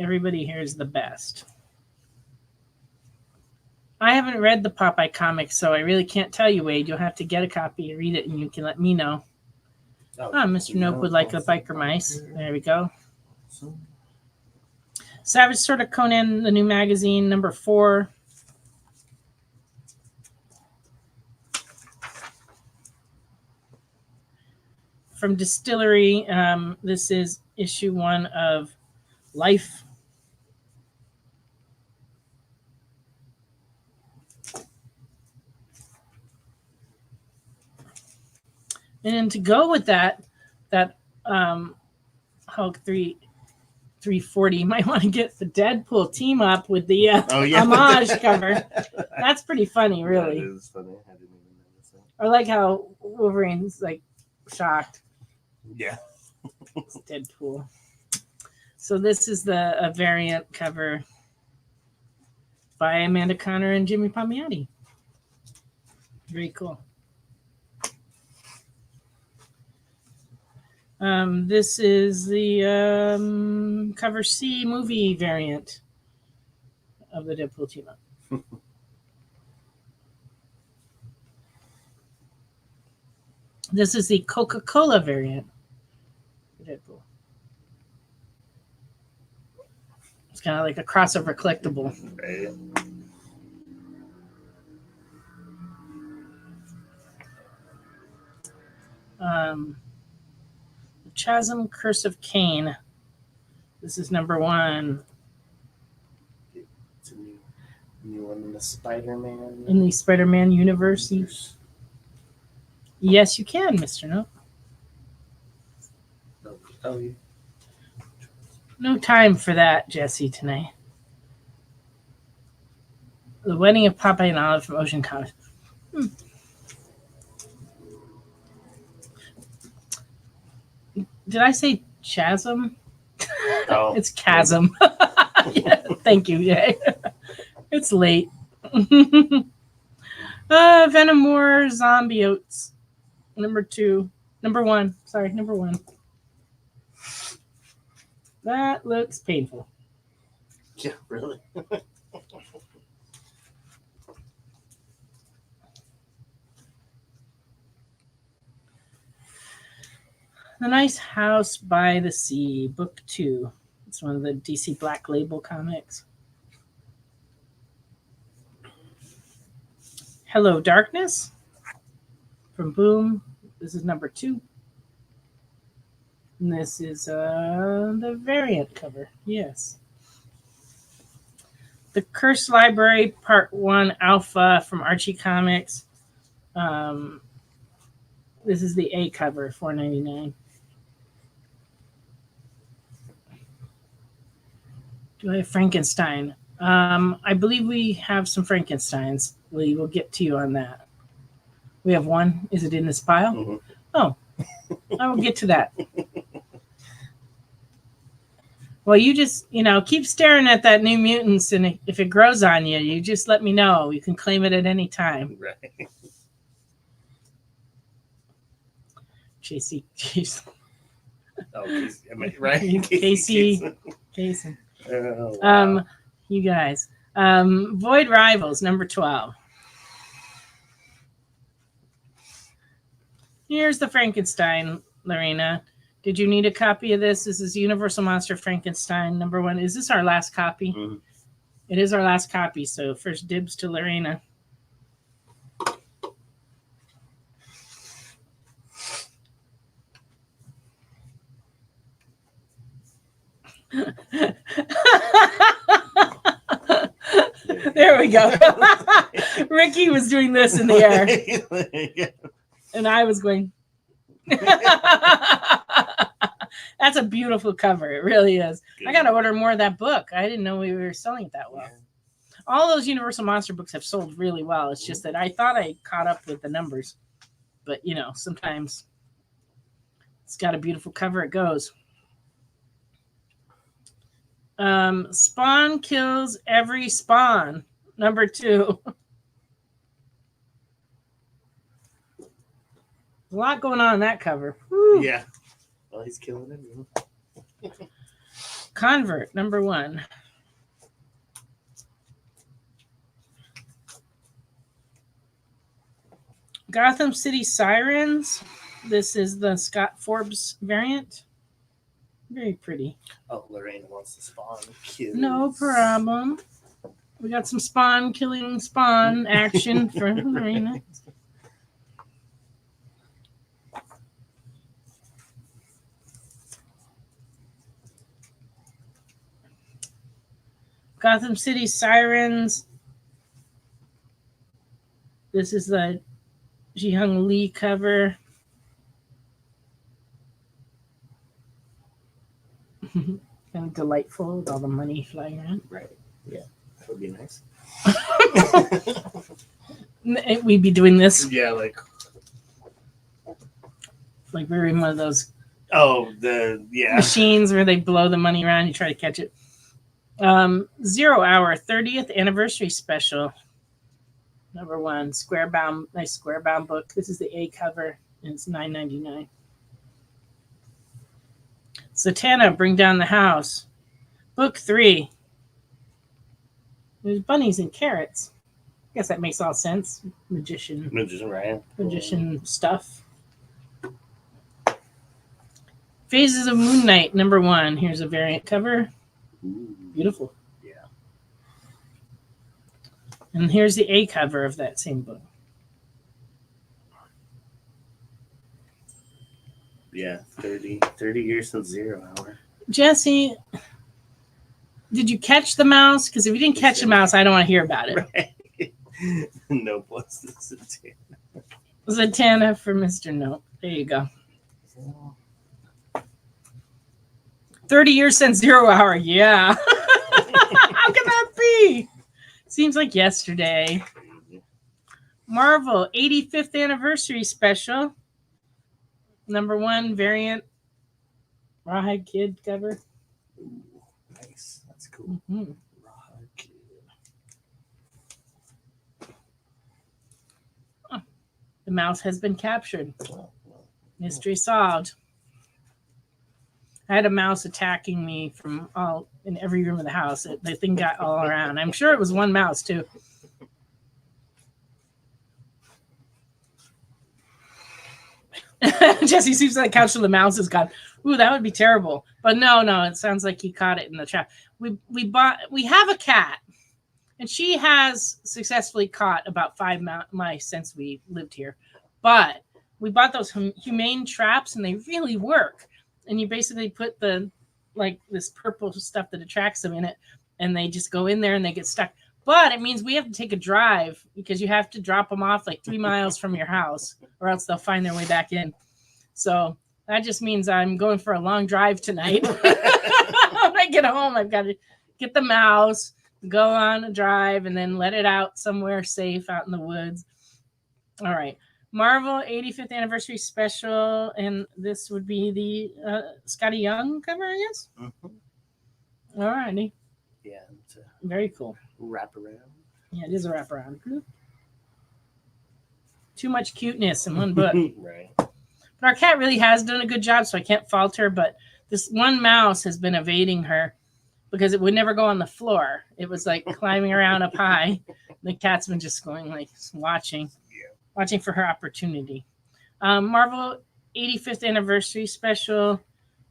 everybody here is the best. I haven't read the Popeye comics, so I really can't tell you, Wade. You'll have to get a copy and read it, and you can let me know. Mr. Nope would like a Biker Mice. There we go. Savage Sword of Conan, the new magazine, number 4. From Distillery, this is issue 1 of Life. And to go with that Hulk 340, you might want to get the Deadpool team up with the homage cover. That's pretty funny, really. That is funny. I didn't even notice that. I like how Wolverine's like shocked. Yeah. It's Deadpool. So this is a variant cover by Amanda Conner and Jimmy Palmiotti. Very cool. This is the cover C movie variant of the Deadpool team up. This is the Coca-Cola variant of Deadpool. It's kind of like a crossover collectible. Right. Chasm Curse of Cain. This is number 1. It's a new one in the Spider-Man. In the Spider-Man universe. Yes, you can, Mr. Nope. Oh, yeah. No time for that, Jesse, tonight. The Wedding of Popeye and Olive from Ocean Comics. Did I say chasm? Oh. It's chasm. Yeah, thank you. Yeah. It's late. Venom War Zombie Oats. Number 1. Sorry, number 1. That looks painful. Yeah, really. The Nice House by the Sea, Book 2. It's one of the DC Black Label comics. Hello, Darkness from Boom. This is number 2. And this is the variant cover. Yes. The Cursed Library, Part 1 Alpha from Archie Comics. This is the A cover, $4.99. Do I have Frankenstein? I believe we have some Frankensteins. We will get to you on that. We have one. Is it in this pile? Mm-hmm. Oh, I will get to that. Well, you just, keep staring at that New Mutants, and if it grows on you, you just let me know. You can claim it at any time. Right. Casey. Oh, right? Casey. Oh, wow. You guys. Void Rivals, number 12. Here's the Frankenstein, Lorena. Did you need a copy of this? This is Universal Monster Frankenstein, number 1. Is this our last copy? Mm-hmm. It is our last copy, so first dibs to Lorena. There we go. Ricky was doing this in the air. And I was going. That's a beautiful cover. It really is. Good. I got to order more of that book. I didn't know we were selling it that well. Yeah. All those Universal Monster books have sold really well. It's just that I thought I caught up with the numbers. But, sometimes it's got a beautiful cover. It goes. Spawn kills every spawn. Number 2. A lot going on in that cover. Woo. Yeah. Well, he's killing him. Convert, number 1. Gotham City Sirens. This is the Scott Forbes variant. Very pretty. Oh, Lorraine wants to spawn kills. No problem. We got some spawn killing spawn action for Lorena. Gotham City Sirens. This is the Ji-Hung Lee cover. Kind of delightful with all the money flying around. Right. Yeah. That would be nice. We'd be doing this. Yeah, like we're in one of those machines where they blow the money around, you try to catch it. 0 Hour 30th anniversary special. Number 1, square bound, nice square bound book. This is the A cover, and it's $9.99. Zatanna, Bring Down the House. Book 3. There's bunnies and carrots. I guess that makes all sense. Magician, right? Magician stuff. Phases of Moon Knight, number 1. Here's a variant cover. Ooh. Beautiful. Yeah. And here's the A cover of that same book. Yeah, 30 years since 0 Hour. Jesse, did you catch the mouse? Because if you didn't catch the mouse, I don't want to hear about it. Right. No plus the Zatanna. Zatanna for Mr. Nope. There you go. 30 years since 0 Hour. Yeah. How can that be? Seems like yesterday. Marvel 85th anniversary special. Number 1 variant. Rawhide Kid cover. Ooh, nice. That's cool. Mm-hmm. Rawhide Kid. Oh, the mouse has been captured. Mystery solved. I had a mouse attacking me from in every room of the house. The thing got all around. I'm sure it was one mouse too. Jesse seems like couch to the mouse is gone. Ooh, that would be terrible. But no, it sounds like he caught it in the trap. We have a cat, and she has successfully caught about 5 mice since we lived here. But we bought those humane traps, and they really work. And you basically put this purple stuff that attracts them in it, and they just go in there and they get stuck. But it means we have to take a drive because you have to drop them off 3 miles from your house, or else they'll find their way back in. So that just means I'm going for a long drive tonight. When I get home, I've got to get the mouse, go on a drive, and then let it out somewhere safe out in the woods. All right. Marvel 85th anniversary special, and this would be the Scotty Young cover, I guess. Mm-hmm. All righty. Yeah. Very cool. Wraparound. Yeah, it is a wraparound. Too much cuteness in one book. Right. But our cat really has done a good job, so I can't fault her. But this one mouse has been evading her because it would never go on the floor. It was climbing around up high. The cat's been just going watching for her opportunity. Marvel 85th anniversary special.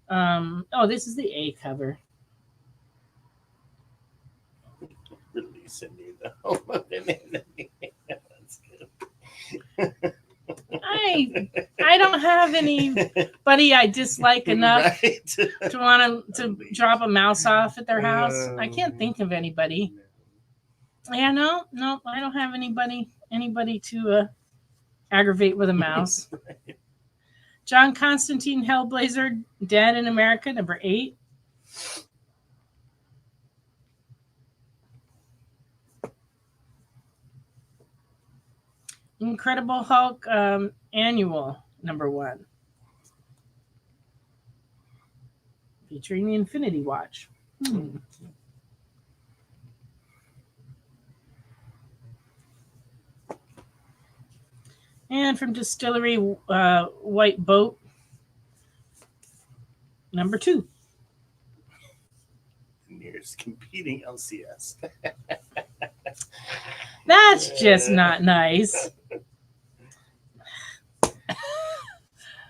This is the A cover. Releasing you though. That's good. I don't have anybody I dislike enough Right. to want to drop a mouse off at their house. I can't think of anybody. Yeah, no, I don't have anybody to aggravate with a mouse. John Constantine Hellblazer, Dead in America, number 8. Incredible Hulk Annual, number 1. Featuring the Infinity Watch. And from Distillery White Boat, number 2. Nearest competing LCS. That's just not nice.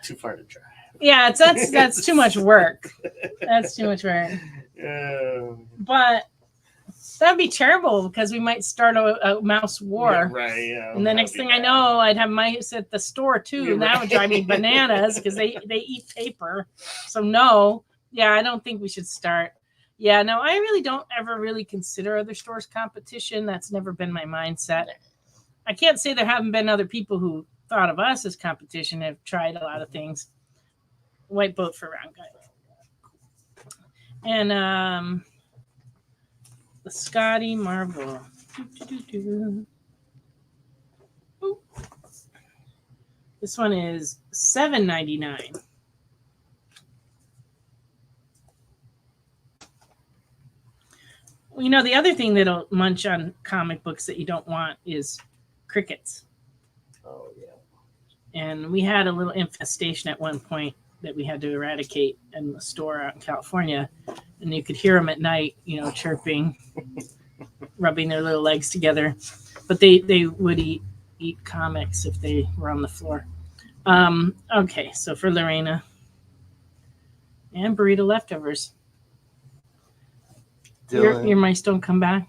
Too far to drive. Yeah, that's too much work. That's too much work. But that'd be terrible because we might start a mouse war. Yeah, right. Yeah, And the next thing I know, I'd have mice at the store too. And that would drive me bananas because they eat paper. So no, yeah, I don't think we should start. Yeah, no, I really don't ever really consider other stores competition. That's never been my mindset. I can't say there haven't been other people who thought of us as competition, have tried a lot of things. White Boat for Round Guy. And the Scotty Marvel. Ooh. This one is $7.99. Well, the other thing that'll munch on comic books that you don't want is crickets. Oh, yeah. And we had a little infestation at one point that we had to eradicate in the store out in California. And you could hear them at night, chirping, rubbing their little legs together. But they would eat comics if they were on the floor. Okay, so for Lorena. And burrito leftovers. Your mice don't come back?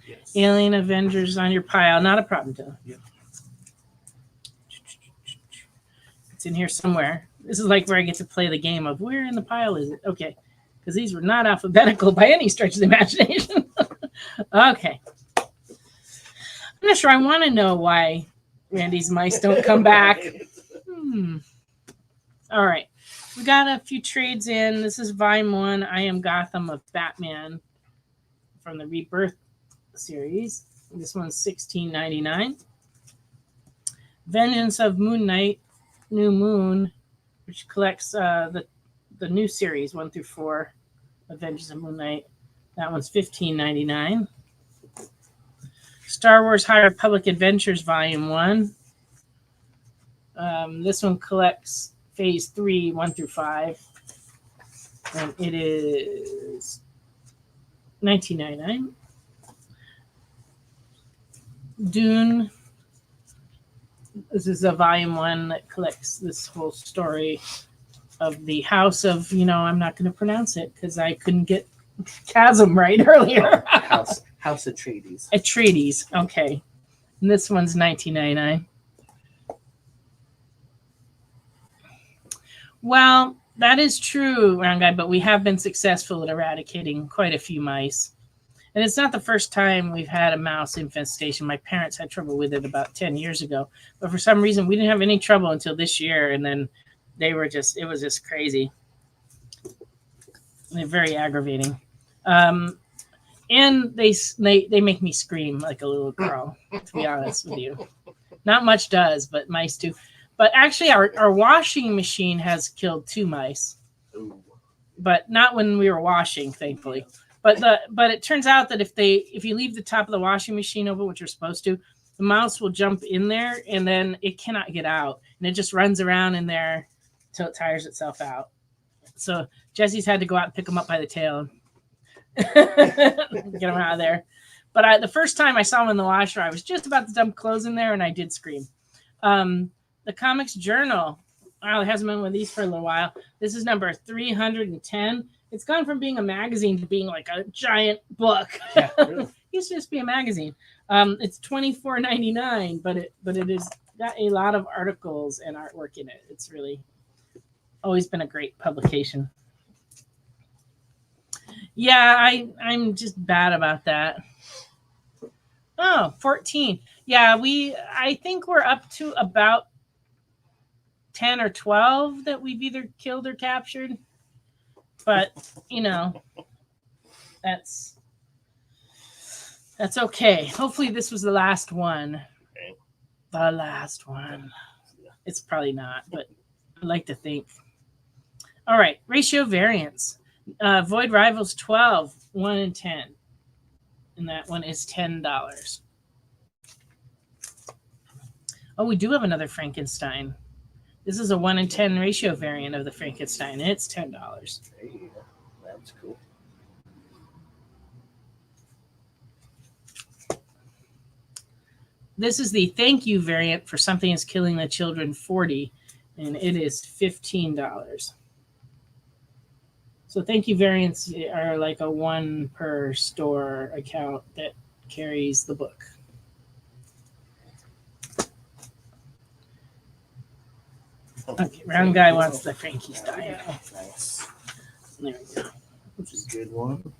Yes. Alien Avengers on your pile. Not a problem, Dylan. Yep. It's in here somewhere. This is like where I get to play the game of where in the pile is it? Okay. Because these were not alphabetical by any stretch of the imagination. Okay. I'm not sure I want to know why Randy's mice don't come back. All right. We got a few trades in. This is Volume 1, I Am Gotham of Batman from the Rebirth series. This one's $16.99. Vengeance of Moon Knight, New Moon, which collects the new series 1 through 4 of Vengeance of Moon Knight. That one's $15.99. Star Wars High Republic Adventures Volume 1. This one collects Phase 3 1 through 5. And it is $19.99. Dune. This is a Volume 1 that collects this whole story of the House of, I'm not going to pronounce it because I couldn't get Chasm right earlier. House Atreides. Atreides, okay. And this one's $19.99. Well, that is true, Round Guy, but we have been successful at eradicating quite a few mice. And it's not the first time we've had a mouse infestation. My parents had trouble with it about 10 years ago. But for some reason, we didn't have any trouble until this year. And then it was just crazy. They're very aggravating. And they make me scream like a little girl, to be honest with you. Not much does, but mice do. But actually, our washing machine has killed 2 mice. Ooh. But not when we were washing, thankfully. But it turns out that if you leave the top of the washing machine open, which you're supposed to, the mouse will jump in there and then it cannot get out. And it just runs around in there until it tires itself out. So Jesse's had to go out and pick them up by the tail and get them out of there. But the first time I saw them in the washer, I was just about to dump clothes in there and I did scream. The Comics Journal. Wow, it hasn't been one of these for a little while. This is number 310. It's gone from being a magazine to being like a giant book. Yeah, really. It used to just be a magazine. It's $24.99, but it is got a lot of articles and artwork in it. It's really always been a great publication. Yeah, I'm just bad about that. Oh, 14. Yeah, I think we're up to about 10 or 12 that we've either killed or captured. But, that's okay. Hopefully this was the last one. Okay. The last one. It's probably not, but I like to think. All right, ratio variance. Void Rivals 12, 1 in 10. And that one is $10. Oh, we do have another Frankenstein. This is a 1 in 10 ratio variant of the Frankenstein, and it's $10. Hey, that's cool. This is the thank you variant for Something is Killing the Children 40, and it is $15. So thank you variants are like a one per store account that carries the book. Okay, round guy wants the Frankenstein. Nice. There we go. Which is a good one.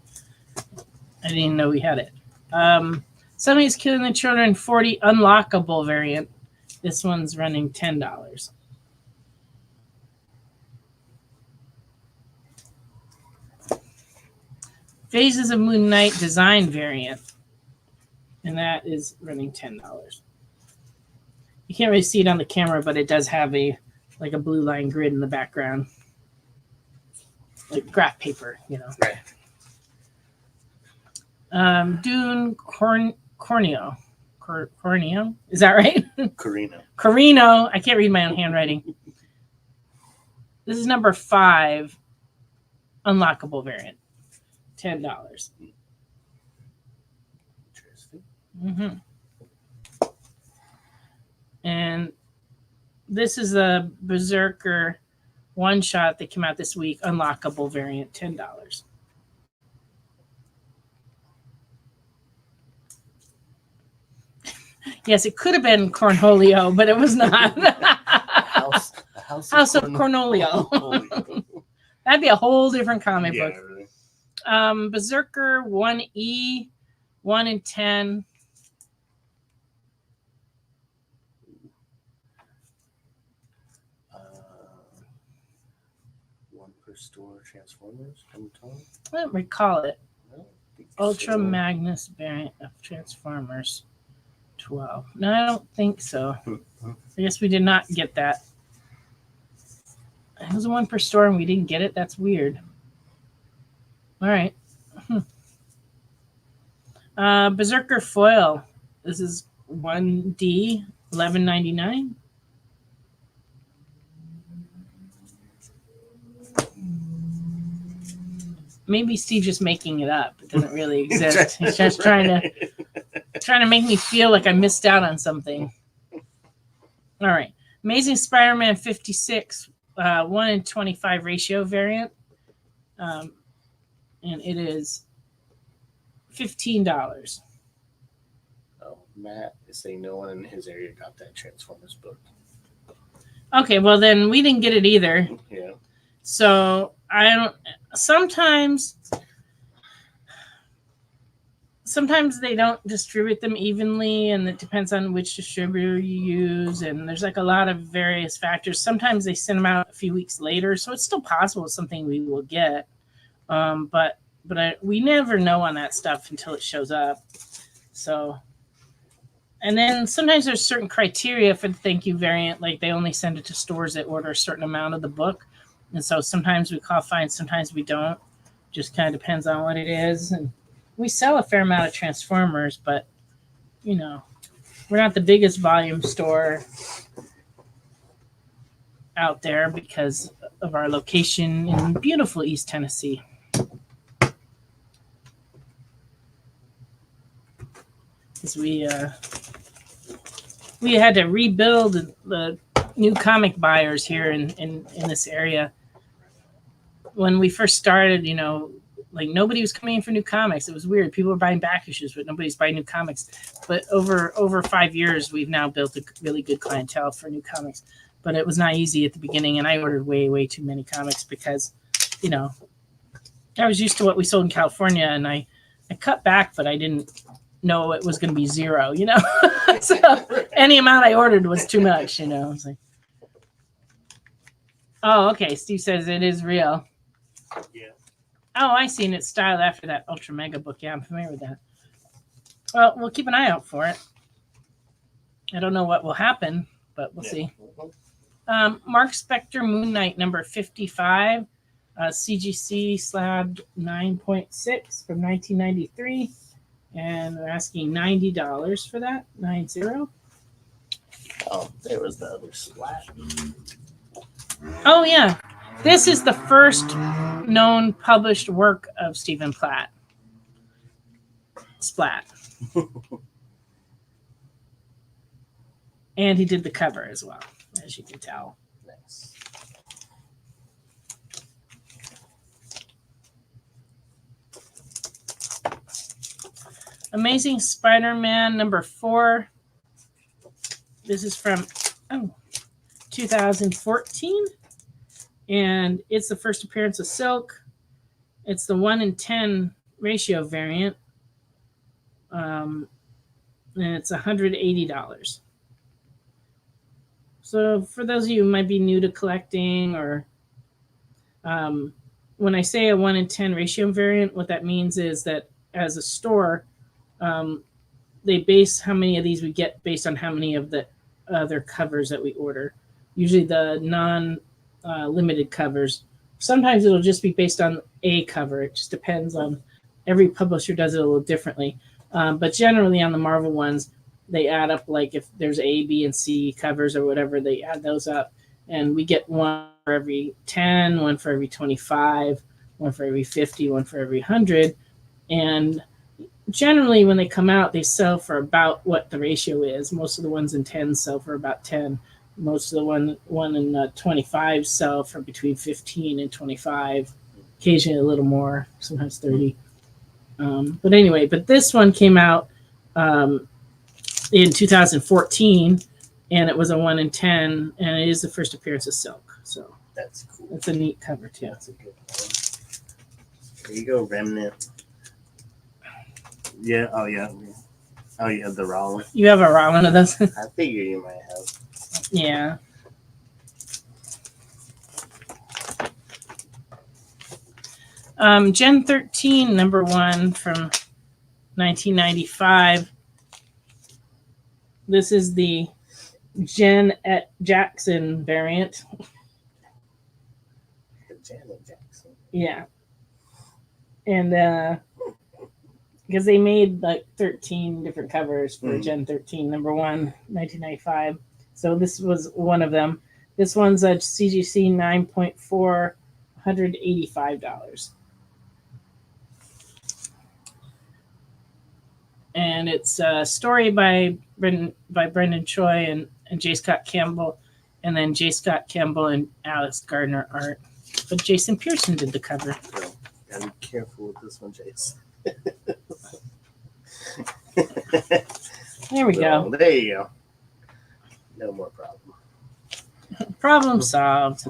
I didn't even know we had it. Something is Killing the Children 40 unlockable variant. This one's running $10. Phases of Moon Knight design variant. And that is running $10. You can't really see it on the camera, but it does have a blue line grid in the background. Like graph paper, Right. Dune Corneo. Corneo? Is that right? Corino. I can't read my own handwriting. This is number 5 unlockable variant. $10. Interesting. Mm-hmm. And this is a Berserker one shot that came out this week, unlockable variant, $10. Yes, it could have been Cornholio, but it was not. House of Cornholio. That'd be a whole different comic book. Really. Berserker 1E, 1 in 10. One per store Transformers. I don't recall it. No, Ultra Magnus variant of Transformers 12. No, I don't think so. I guess we did not get that. It was a 1 per store and we didn't get it. That's weird. All right. Berserker foil. This is 1D, $11.99. Maybe Steve's just making it up. It doesn't really exist. He's just trying to make me feel like I missed out on something. All right. Amazing Spider-Man 56, 1 in 25 ratio variant. And it is $15. Oh, Matt is saying no one in his area got that Transformers book. Okay, well then we didn't get it either. Yeah. So I don't. Sometimes they don't distribute them evenly, and it depends on which distributor you use. And there's like a lot of various factors. Sometimes they send them out a few weeks later, so it's still possible it's something we will get. But we never know on that stuff until it shows up. So, and then sometimes there's certain criteria for the thank you variant, like they only send it to stores that order a certain amount of the book. And so sometimes we call fine, sometimes we don't. Just kind of depends on what it is. And we sell a fair amount of Transformers, but, we're not the biggest volume store out there because of our location in beautiful East Tennessee. Because we had to rebuild the new comic buyers here in this area. When we first started, Like nobody was coming in for new comics. It was weird. People were buying back issues, but nobody's buying new comics. But over 5 years, we've now built a really good clientele for new comics. But it was not easy at the beginning, and I ordered way too many comics because, you know, I was used to what we sold in California, and I cut back, but I didn't know it was going to be zero, you know. So any amount I ordered was too much, you know. I was like, oh, okay. Steve says it is real. Yeah. Oh, I seen it styled after that Ultra Mega book. Yeah, I'm familiar with that. Well, we'll keep an eye out for it. I don't know what will happen, but we'll see. Mark Spector Moon Knight number 55, CGC slab 9.6 from 1993, and we're asking $90 for that. 90. Oh, there was the other slab. Oh yeah, this is the first known published work of Stephen Platt. Splat. And he did the cover as well, as you can tell. Nice. Amazing Spider-Man number 4. This is from 2014. And it's the first appearance of Silk. It's the 1-in-10 ratio variant. And it's $180. So for those of you who might be new to collecting, or when I say a 1-in-10 ratio variant, what that means is that as a store, they base how many of these we get based on how many of the other covers that we order. Usually the non-limited covers. Sometimes it'll just be based on a cover. It just depends on, every publisher does it a little differently. But generally on the Marvel ones, they add up, like if there's A, B, and C covers or whatever, they add those up. And we get one for every 10, one for every 25, one for every 50, one for every 100. And generally when they come out, they sell for about what the ratio is. Most of the ones in 10 sell for about 10. Most of the one in 25 sell for between 15 and 25, occasionally a little more, sometimes 30. But anyway, but this one came out in 2014, and it was a 1-in-10, and it is the first appearance of Silk. So that's cool. It's a neat cover too. That's a good one. There you go, Remnant. Yeah. Oh yeah. Oh, you have the raw one. You have a raw one of those. I figure you might have. Yeah. Gen 13 number 1 from 1995. This is the Jen at Jackson variant. Janet Jackson. Yeah. And because they made like 13 different covers for Gen 13 number 1, 1995. So this was one of them. This one's a CGC 9.4, $185. And it's a story by Brendan Choi and J. Scott Campbell, and then J. Scott Campbell and Alex Gardner art. But Jason Pearson did the cover. So, gotta be careful with this one, Jason. There we go. There you go. No more problem. Problem solved.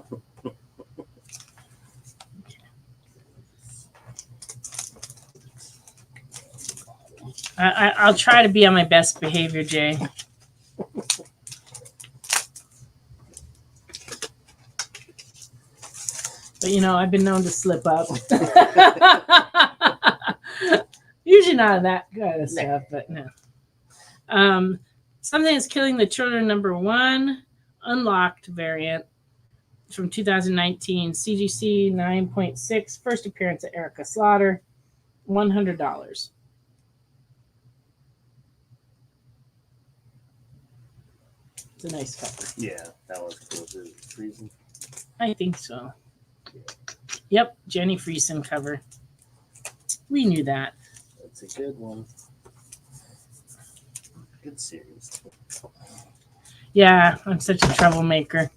I'll try to be on my best behavior, Jay. But, you know, I've been known to slip up. Usually not that kind of stuff, but no. Something Is Killing the Children number 1, unlocked variant from 2019, CGC 9.6, first appearance of Erica Slaughter, $100. It's a nice cover. Yeah, that was cool. Is it freezing? I think so. Yep, Jenny Friesen cover. We knew that. That's a good one. Good series. Yeah, I'm such a troublemaker.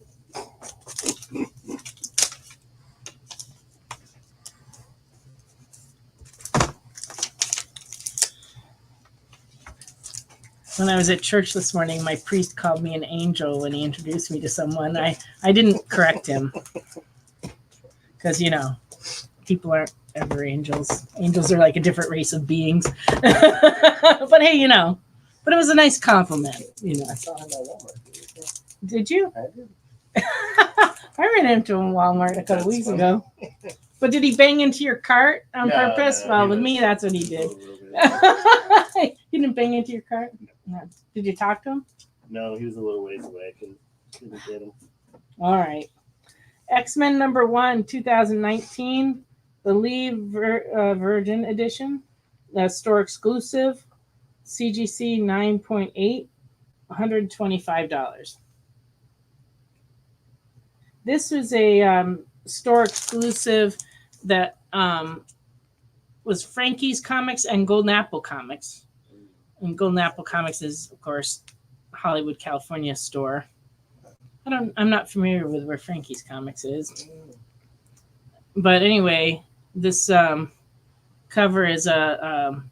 When I was at church this morning, my priest called me an angel when he introduced me to someone. I didn't correct him because, people aren't ever angels. Angels are like a different race of beings. But hey, but it was a nice compliment. I saw him at Walmart. Did you? I did. I ran into him in Walmart a couple weeks ago. But did he bang into your cart on purpose? No, well, with me, that's what he did. He didn't bang into your cart? No. Did you talk to him? No, he was a little ways away. I couldn't get him. All right. X-Men #1, 2019, the Lee Virgin edition, store exclusive, CGC 9.8, $125. This was a store exclusive that was Frankie's Comics and Golden Apple Comics. And Golden Apple Comics is, of course, Hollywood, California store. I'm not familiar with where Frankie's Comics is. But anyway, this cover is a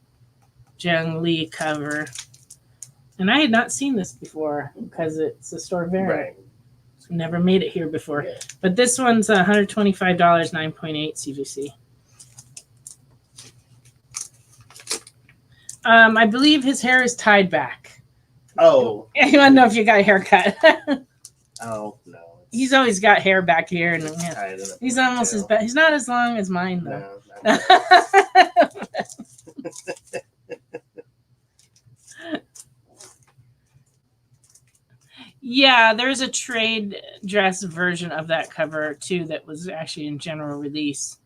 Jung Lee cover. And I had not seen this before because it's a store variant. Right. Never made it here before. Yeah. But this one's $125, 9.8 CGC. I believe his hair is tied back. Oh. I want to know if you got a haircut. Oh, no. He's always got hair back here. And Tied in a he's almost as bad. He's not as long as mine, though. No, Yeah, there's a trade dress version of that cover, too, that was actually in general release.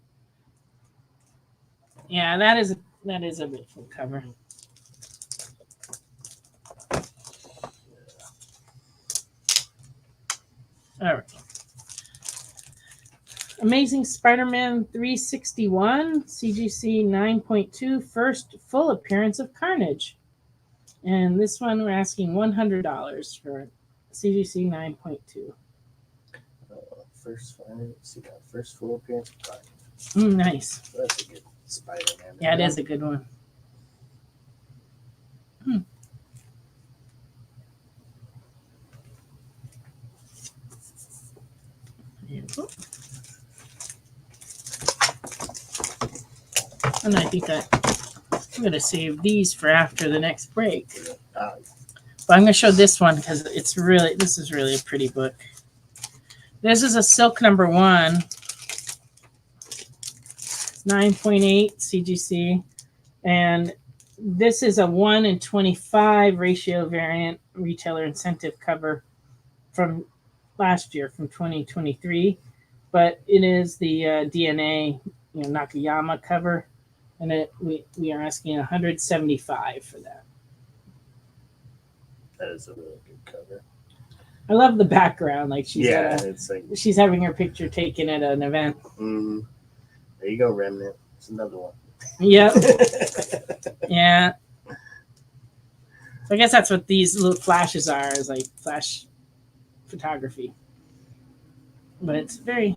Yeah, that is a beautiful cover. All right. Amazing Spider-Man 361, CGC 9.2, first full appearance of Carnage. And this one we're asking $100 for CGC 9.2. First full appearance of Carnage. Nice. That's a good Spider-Man. Yeah, it is a good one. And I think I'm going to save these for after the next break. But I'm going to show this one because this is really a pretty book. This is a Silk #1, 9.8 CGC. And this is a 1 in 25 ratio variant retailer incentive cover from last year, from 2023. But it is the DNA Nakayama cover. And we are asking $175 for that. That is a really good cover. I love the background. Like it's like she's having her picture taken at an event. Mm-hmm. There you go, Remnant. It's another one. Yep. Yeah. So I guess that's what these little flashes are, is like flash photography. But it's very,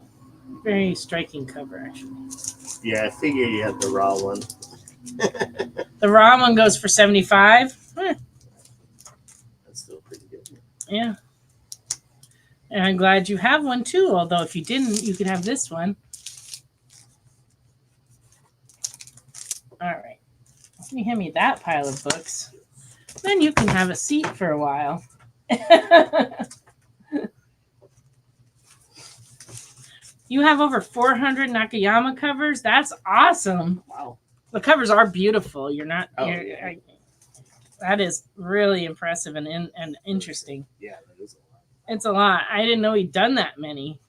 very striking cover, actually. Yeah, I figured you had the raw one. The raw one goes for $75. That's still pretty good. Yeah. And I'm glad you have one too, although if you didn't, you could have this one. All right. Can you hand me that pile of books? Then you can have a seat for a while. You have over 400 Nakayama covers. That's awesome. Wow. The covers are beautiful. You're not. Oh, that is really impressive and interesting. Yeah, that is a lot. It's a lot. I didn't know he'd done that many.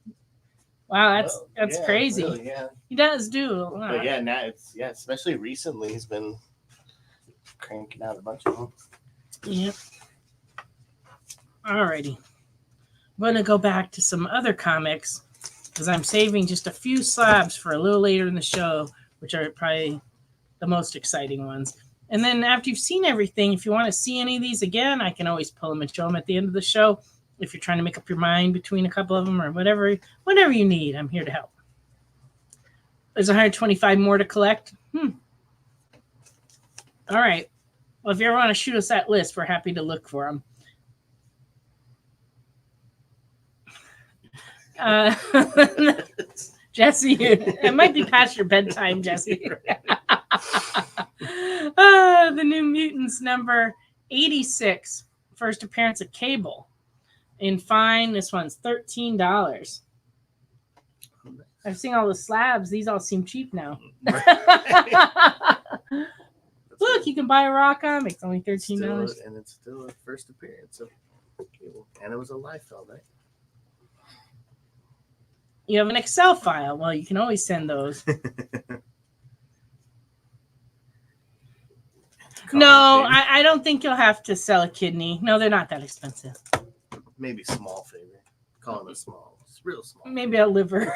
Wow, that's crazy. Really, yeah. He does do a lot. But yeah, now especially recently, he's been cranking out a bunch of them. Yep. Alrighty. I'm going to go back to some other comics because I'm saving just a few slabs for a little later in the show, which are probably the most exciting ones. And then after you've seen everything, if you want to see any of these again, I can always pull them and show them at the end of the show. If you're trying to make up your mind between a couple of them or whatever you need, I'm here to help. There's 125 more to collect. All right. Well, if you ever want to shoot us that list, we're happy to look for them. Jesse, it might be past your bedtime, Jesse. The New Mutants number 86, first appearance of Cable. In fine, this one's $13. I've seen all the slabs. These all seem cheap now. Look, you can buy a raw comic. It's only $13. And it's still a first appearance of Cable. And it was a Liefeld, right? You have an Excel file. Well, you can always send those. No, I don't think you'll have to sell a kidney. No, they're not that expensive. Maybe small favor. Calling it small. It's real small. Maybe a liver.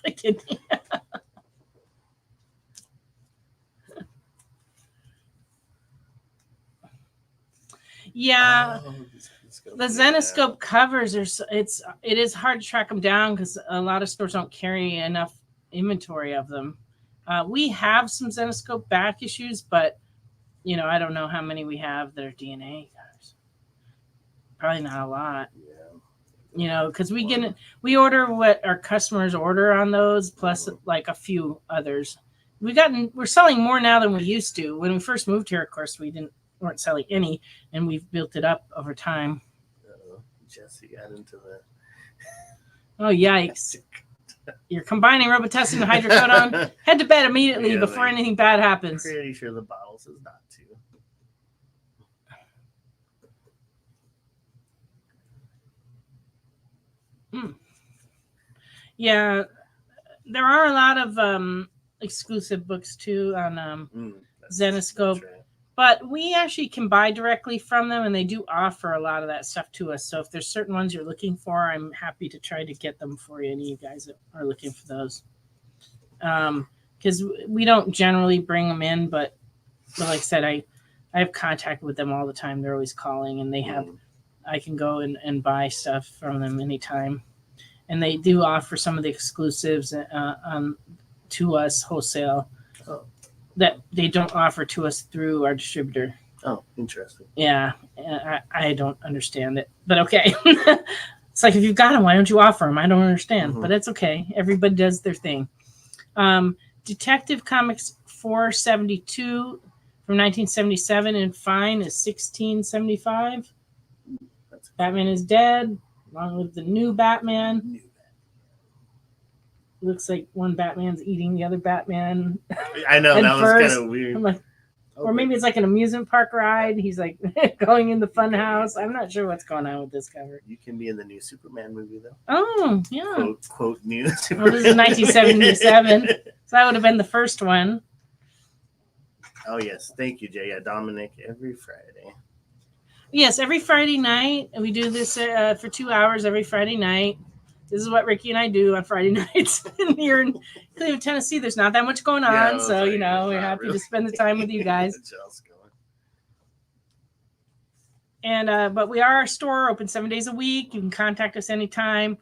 A kidney. Yeah. The Zenoscope covers are it is hard to track them down because a lot of stores don't carry enough inventory of them. We have some Zenoscope back issues, but I don't know how many we have that are DNA guys. Probably not a lot. Yeah. Because we order what our customers order on those, plus like a few others. We're selling more now than we used to. When we first moved here, of course, weren't selling any, and we've built it up over time. Jesse got into that. Oh, yikes. You're combining Robitussin and hydrocodone. Head to bed immediately before anything bad happens. Pretty sure the bottle says not to. Yeah, there are a lot of exclusive books, too, on Zenoscope. But we actually can buy directly from them, and they do offer a lot of that stuff to us. So if there's certain ones you're looking for, I'm happy to try to get them for you, any of you guys that are looking for those. Because we don't generally bring them in, but like I said, I have contact with them all the time. They're always calling, and I can go and buy stuff from them anytime. And they do offer some of the exclusives to us wholesale. Oh. That they don't offer to us through our distributor. Oh, interesting. Yeah, I don't understand it, but okay. It's like, if you've got them, why don't you offer them? I don't understand, but it's okay. Everybody does their thing. Detective Comics 472 from 1977 and fine is $16.75. Batman is dead, along with the new Batman. Looks like one Batman's eating the other Batman. I know, that was kind of weird. I'm like, or maybe it's like an amusement park ride. He's like going in the fun house. I'm not sure what's going on with this cover. You can be in the new Superman movie, though. Oh, yeah. Quote new Superman. Well, this is 1977. So that would have been the first one. Oh, yes. Thank you, Jay. Yeah, Dominic, every Friday. Yes, every Friday night. We do this for 2 hours every Friday night. This is what Ricky and I do on Friday nights. Here in Cleveland, Tennessee, there's not that much going on. So, we're happy to spend the time with you guys. And but we are a store, open 7 days a week. You can contact us anytime.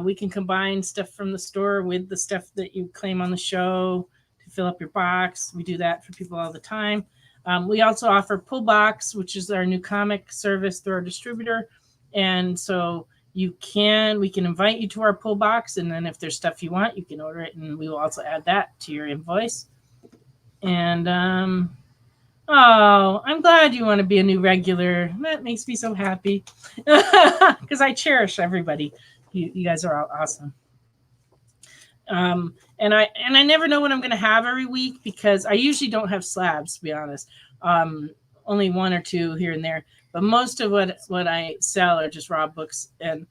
We can combine stuff from the store with the stuff that you claim on the show to fill up your box. We do that for people all the time. We also offer Pull Box, which is our new comic service through our distributor. And so we can invite you to our pull box, and then if there's stuff you want, you can order it, and we will also add that to your invoice. And I'm glad you want to be a new regular. That makes me so happy because I cherish everybody. You guys are all awesome. And I never know what I'm going to have every week because I usually don't have slabs, to be honest. Only one or two here and there. But most of what I sell are just raw books, and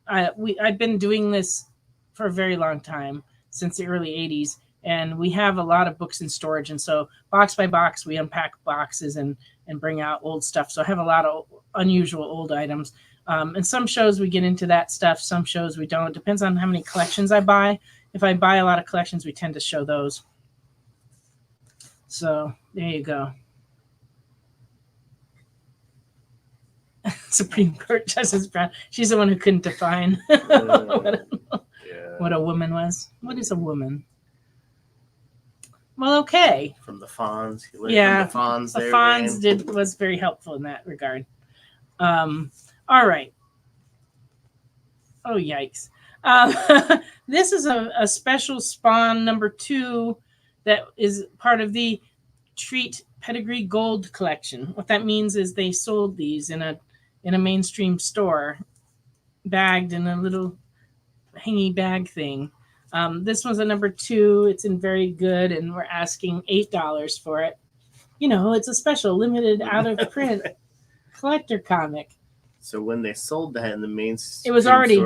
I've been doing this for a very long time, since the early 80s, and we have a lot of books in storage, and so box by box we unpack boxes and bring out old stuff. So I have a lot of unusual old items, and some shows we get into that stuff, some shows we don't. It depends on how many collections I buy. If I buy a lot of collections, we tend to show those. So there you go. Supreme Court Justice Brown. She's the one who couldn't define what a woman was. What is a woman? Well, okay. From the Fonz. He learned Yeah, from the Fonz the there, Fonz Wayne. was very helpful in that regard. All right. Oh, yikes. This is a special Spawn number 2 that is part of the Treat Pedigree Gold collection. What that means is they sold these in a mainstream store, bagged in a little hangy bag thing. This one's a number 2. It's in very good, and we're asking $8 for it. You know, it's a special, limited, out of print collector comic. So when they sold that in the main store, it was already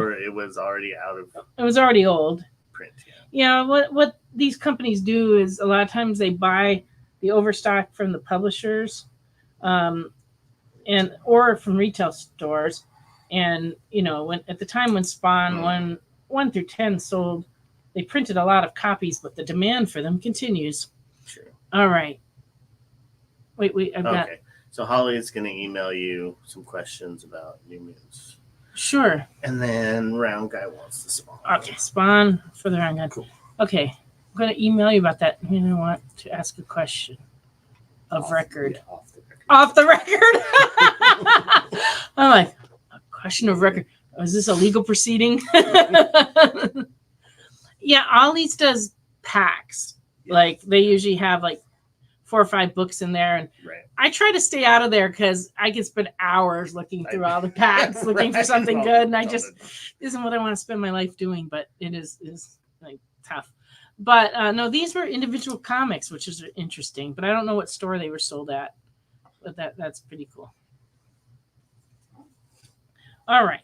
out of It was already old. print. Yeah, what these companies do is a lot of times they buy the overstock from the publishers, or from retail stores, and you know, at the time when Spawn 1 through 10 sold, they printed a lot of copies, but the demand for them continues. True. All right. Wait, I've got. Okay. So Holly is going to email you some questions about New Mutants. Sure. And then Round Guy wants the Spawn. Okay, Spawn for the Round Guy. Cool. Okay, I'm going to email you about that. I want to ask a question of record. Yeah, off the record. Off the record? I'm like, a question of record. Is this a legal proceeding? Yeah, Ollie's does packs. Like, they usually have like 4 or 5 books in there, and Right. I try to stay out of there because I can spend hours looking through all the packs, looking for something good, and I just isn't what I want to spend my life doing. But it is like tough. But no, these were individual comics, which is interesting. But I don't know what store they were sold at. But that's pretty cool. All right,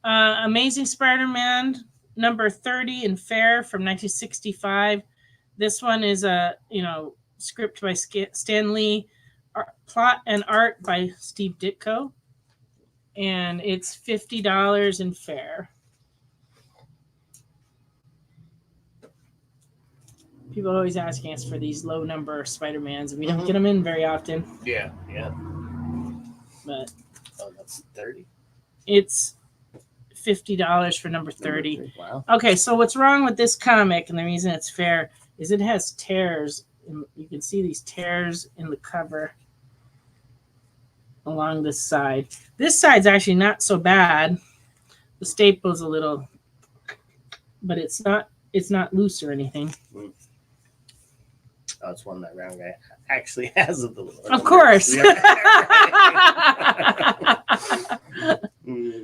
Amazing Spider-Man number 30 in Fair from 1965. This one is a script by Stan Lee, plot and art by Steve Ditko, and it's $50 in Fair. People are always asking us for these low number Spider-Mans, and we don't get them in very often. Yeah. But that's 30. It's $50 for number 30. Wow. Okay, so what's wrong with this comic, and the reason it's fair, is it has tears. You can see these tears in the cover along this side. This side's actually not so bad. The staple's a little, but it's not loose or anything. Oh, it's one that Round Guy actually has of the little. Of course. Yeah.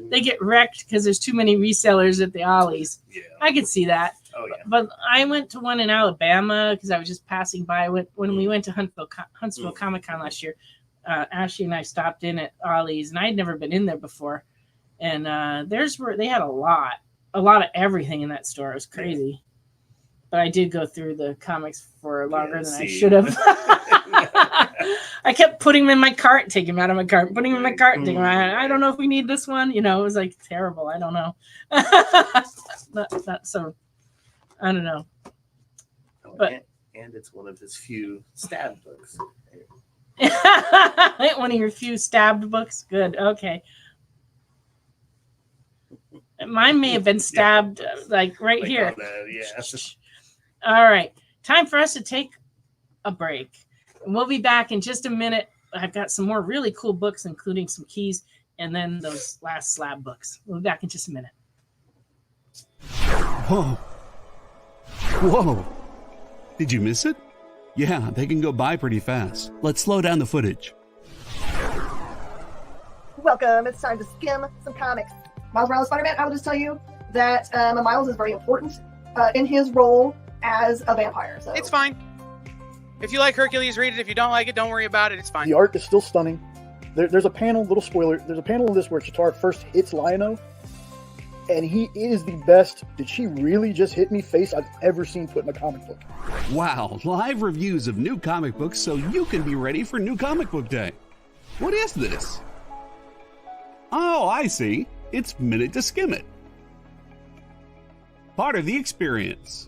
They get wrecked because there's too many resellers at the Ollies. Yeah. I could see that. Oh yeah. But I went to one in Alabama because I was just passing by when we went to Huntsville Comic Con last year. Ashley and I stopped in at Ollie's, and I'd never been in there before. And they had a lot of everything in that store. It was crazy. But I did go through the comics for longer than I should have. I kept putting them in my cart, taking them out of my cart, putting them in my cart, taking them out. I don't know if we need this one. It was like terrible. I don't know. not so. I don't know. But and it's one of his few stabbed books. One of your few stabbed books. Good. Okay. Mine may have been stabbed like right here. All right. Time for us to take a break. And we'll be back in just a minute. I've got some more really cool books, including some keys, and then those last slab books. We'll be back in just a minute. Whoa. Did you miss it? Yeah, they can go by pretty fast. Let's slow down the footage. Welcome. It's time to skim some comics. Miles Morales Spider-Man, I will just tell you that Miles is very important in his role as a vampire. So. It's fine. If you like Hercules, read it. If you don't like it, don't worry about it. It's fine. The art is still stunning. There's a panel, little spoiler, there's a panel in this where Chitauri first hits Lion-O, and he is the best "did she really just hit me" face I've ever seen put in a comic book. Wow, live reviews of new comic books so you can be ready for New Comic Book Day. What is this? Oh, I see. It's Minute to Skim It. Part of the experience.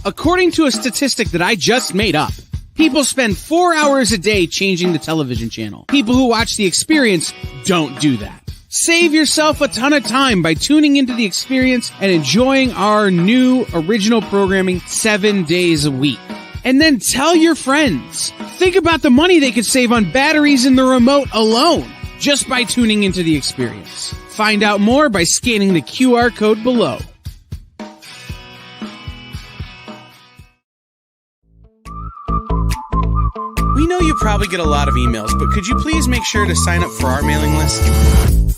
According to a statistic that I just made up, people spend 4 hours a day changing the television channel. People who watch The Experience don't do that. Save yourself a ton of time by tuning into the experience and enjoying our new original programming 7 days a week. And then tell your friends. Think about the money they could save on batteries in the remote alone just by tuning into the experience. Find out more by scanning the QR code below. We know you probably get a lot of emails, but could you please make sure to sign up for our mailing list?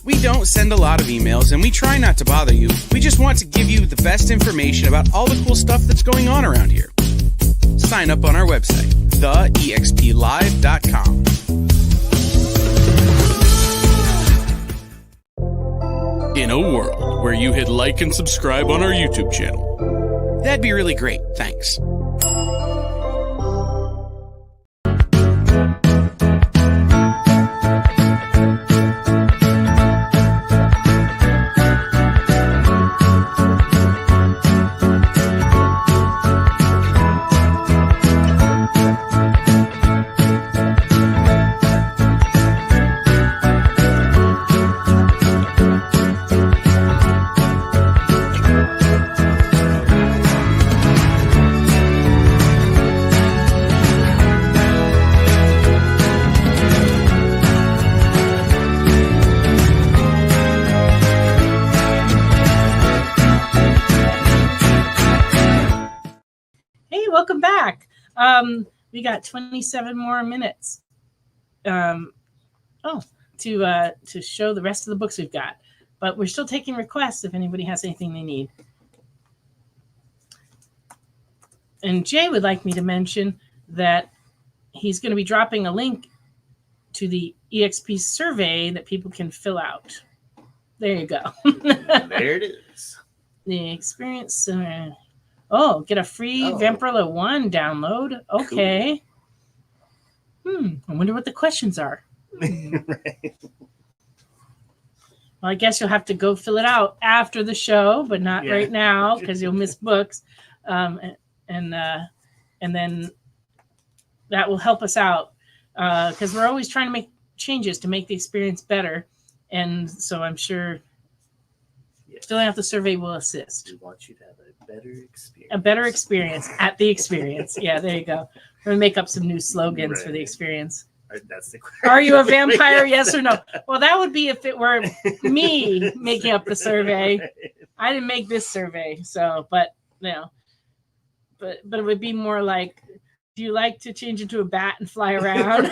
We don't send a lot of emails, and we try not to bother you. We just want to give you the best information about all the cool stuff that's going on around here. Sign up on our website, theexplive.com. In a world where you hit like and subscribe on our YouTube channel, that'd be really great. Thanks. Welcome back. We got 27 more minutes to show the rest of the books we've got, but we're still taking requests if anybody has anything they need. And Jay would like me to mention that he's going to be dropping a link to the EXP survey that people can fill out. There you go. There it is. The experience. Get a free Vampirella 1 download. Okay. Cool. I wonder what the questions are. Right. Well, I guess you'll have to go fill it out after the show, but not right now because you'll miss books. And then that will help us out because we're always trying to make changes to make the experience better. And so I'm sure filling out the survey will assist. We want you to have a better experience. A better experience at the experience. Yeah, there you go. We're going to make up some new slogans for the experience. That's the Are you a vampire? Yes or no? Well, that would be if it were me making up the survey. Right. I didn't make this survey, so but it would be more like, do you like to change into a bat and fly around?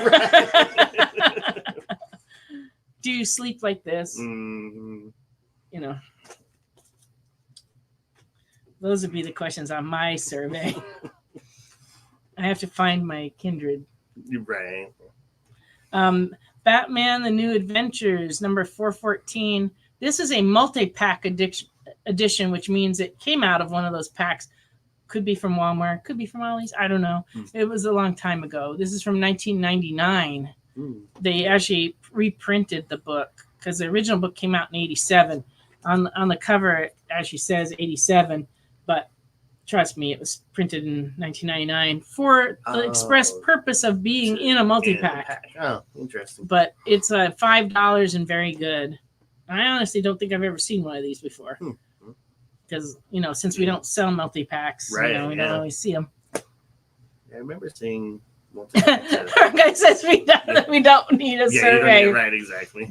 Do you sleep like this? Mm-hmm. You know, those would be the questions on my survey. I have to find my kindred. You're right. Batman: The New Adventures, number 414. This is a multi-pack edition, which means it came out of one of those packs. Could be from Walmart, could be from Ollie's. I don't know. It was a long time ago. This is from 1999. They actually reprinted the book because the original book came out in 87. On the cover, it actually says 87, but trust me, it was printed in 1999 for the express purpose of being in a multi-pack. Oh, interesting. But it's $5 and very good. I honestly don't think I've ever seen one of these before. Because, since we don't sell multi-packs, we don't always see them. I remember seeing multi-packs. Our guy says we don't need a survey. Right, exactly.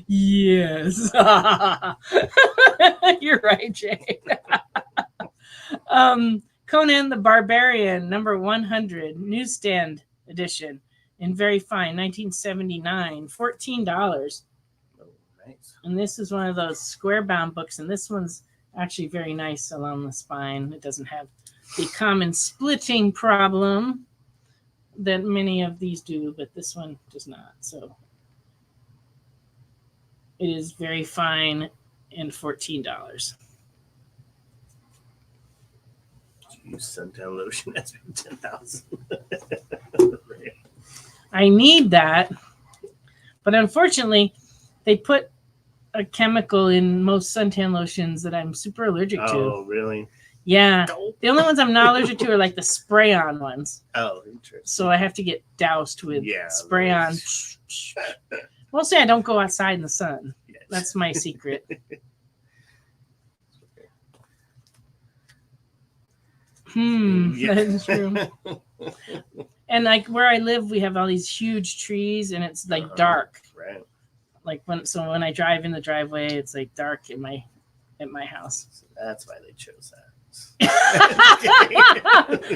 Yes. You're right, Jay. Conan the Barbarian, number 100, newsstand edition, in very fine, 1979, $14. Nice. And this is one of those square bound books, and this one's actually very nice along the spine. It doesn't have the common splitting problem that many of these do, but this one does not. So it is very fine and $14. Suntan lotion has been 10,000. I need that, but unfortunately, they put a chemical in most suntan lotions that I'm super allergic to. Oh, really? Yeah. The only ones I'm not allergic to are like the spray-on ones. Oh, interesting. So I have to get doused with spray-on. those- Mostly I don't go outside in the sun. Yes. That's my secret. Yeah. That is true. And like where I live, we have all these huge trees, and it's like dark. Right. Like when I drive in the driveway, it's like dark at my house. So that's why they chose that.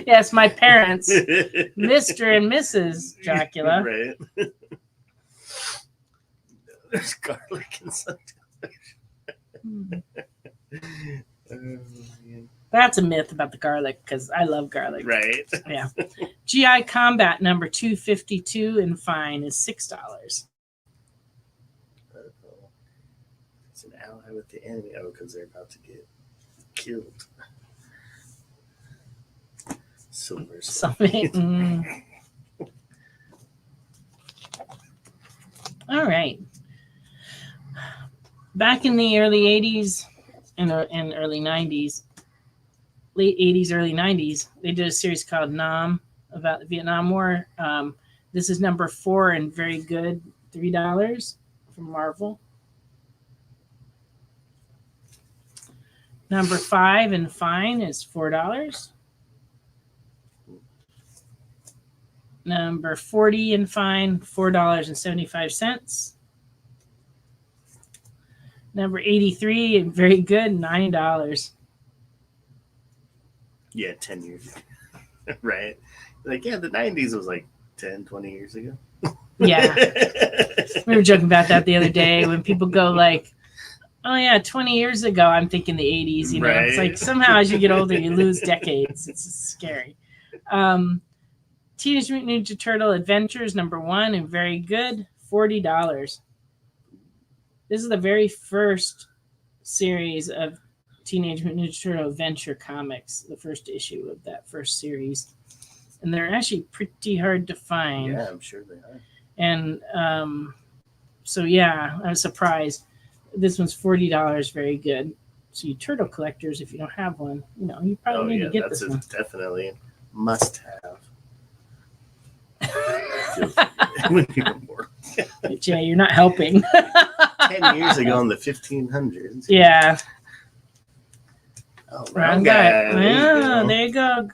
Yes, my parents, Mr. and Mrs. Dracula. Right. There's garlic inside. That's a myth about the garlic because I love garlic. Right. Yeah. GI Combat number 252 and fine is $6. It's an ally with the enemy. Oh, because they're about to get killed. Silver. All right. Back in the early 80s and early 90s, late 80s, early 90s, they did a series called Nam about the Vietnam War. This is number 4 and very good, $3 from Marvel. Number 5 and fine is $4. Number 40 and fine, $4.75. Number 83 and very good, $9. Yeah, 10 years ago. Right. Like, yeah, the 90s was like 10, 20 years ago. Yeah. We were joking about that the other day when people go like, oh yeah, 20 years ago, I'm thinking the 80s, you know. Right. It's like somehow as you get older, you lose decades. It's scary. Teenage Mutant Ninja Turtle Adventures number 1 and very good, $40. This is the very first series of Teenage Mutant Ninja Turtle Adventure comics, the first issue of that first series. And they're actually pretty hard to find. Yeah, I'm sure they are. And so, yeah, I was surprised. This one's $40, very good. So you turtle collectors, if you don't have one, you know, you probably need to get this one. Definitely must have. When you were born. But yeah, you're not helping. 10 years ago in the 1500s. Yeah. Oh, Wrong guy. Oh, there you go.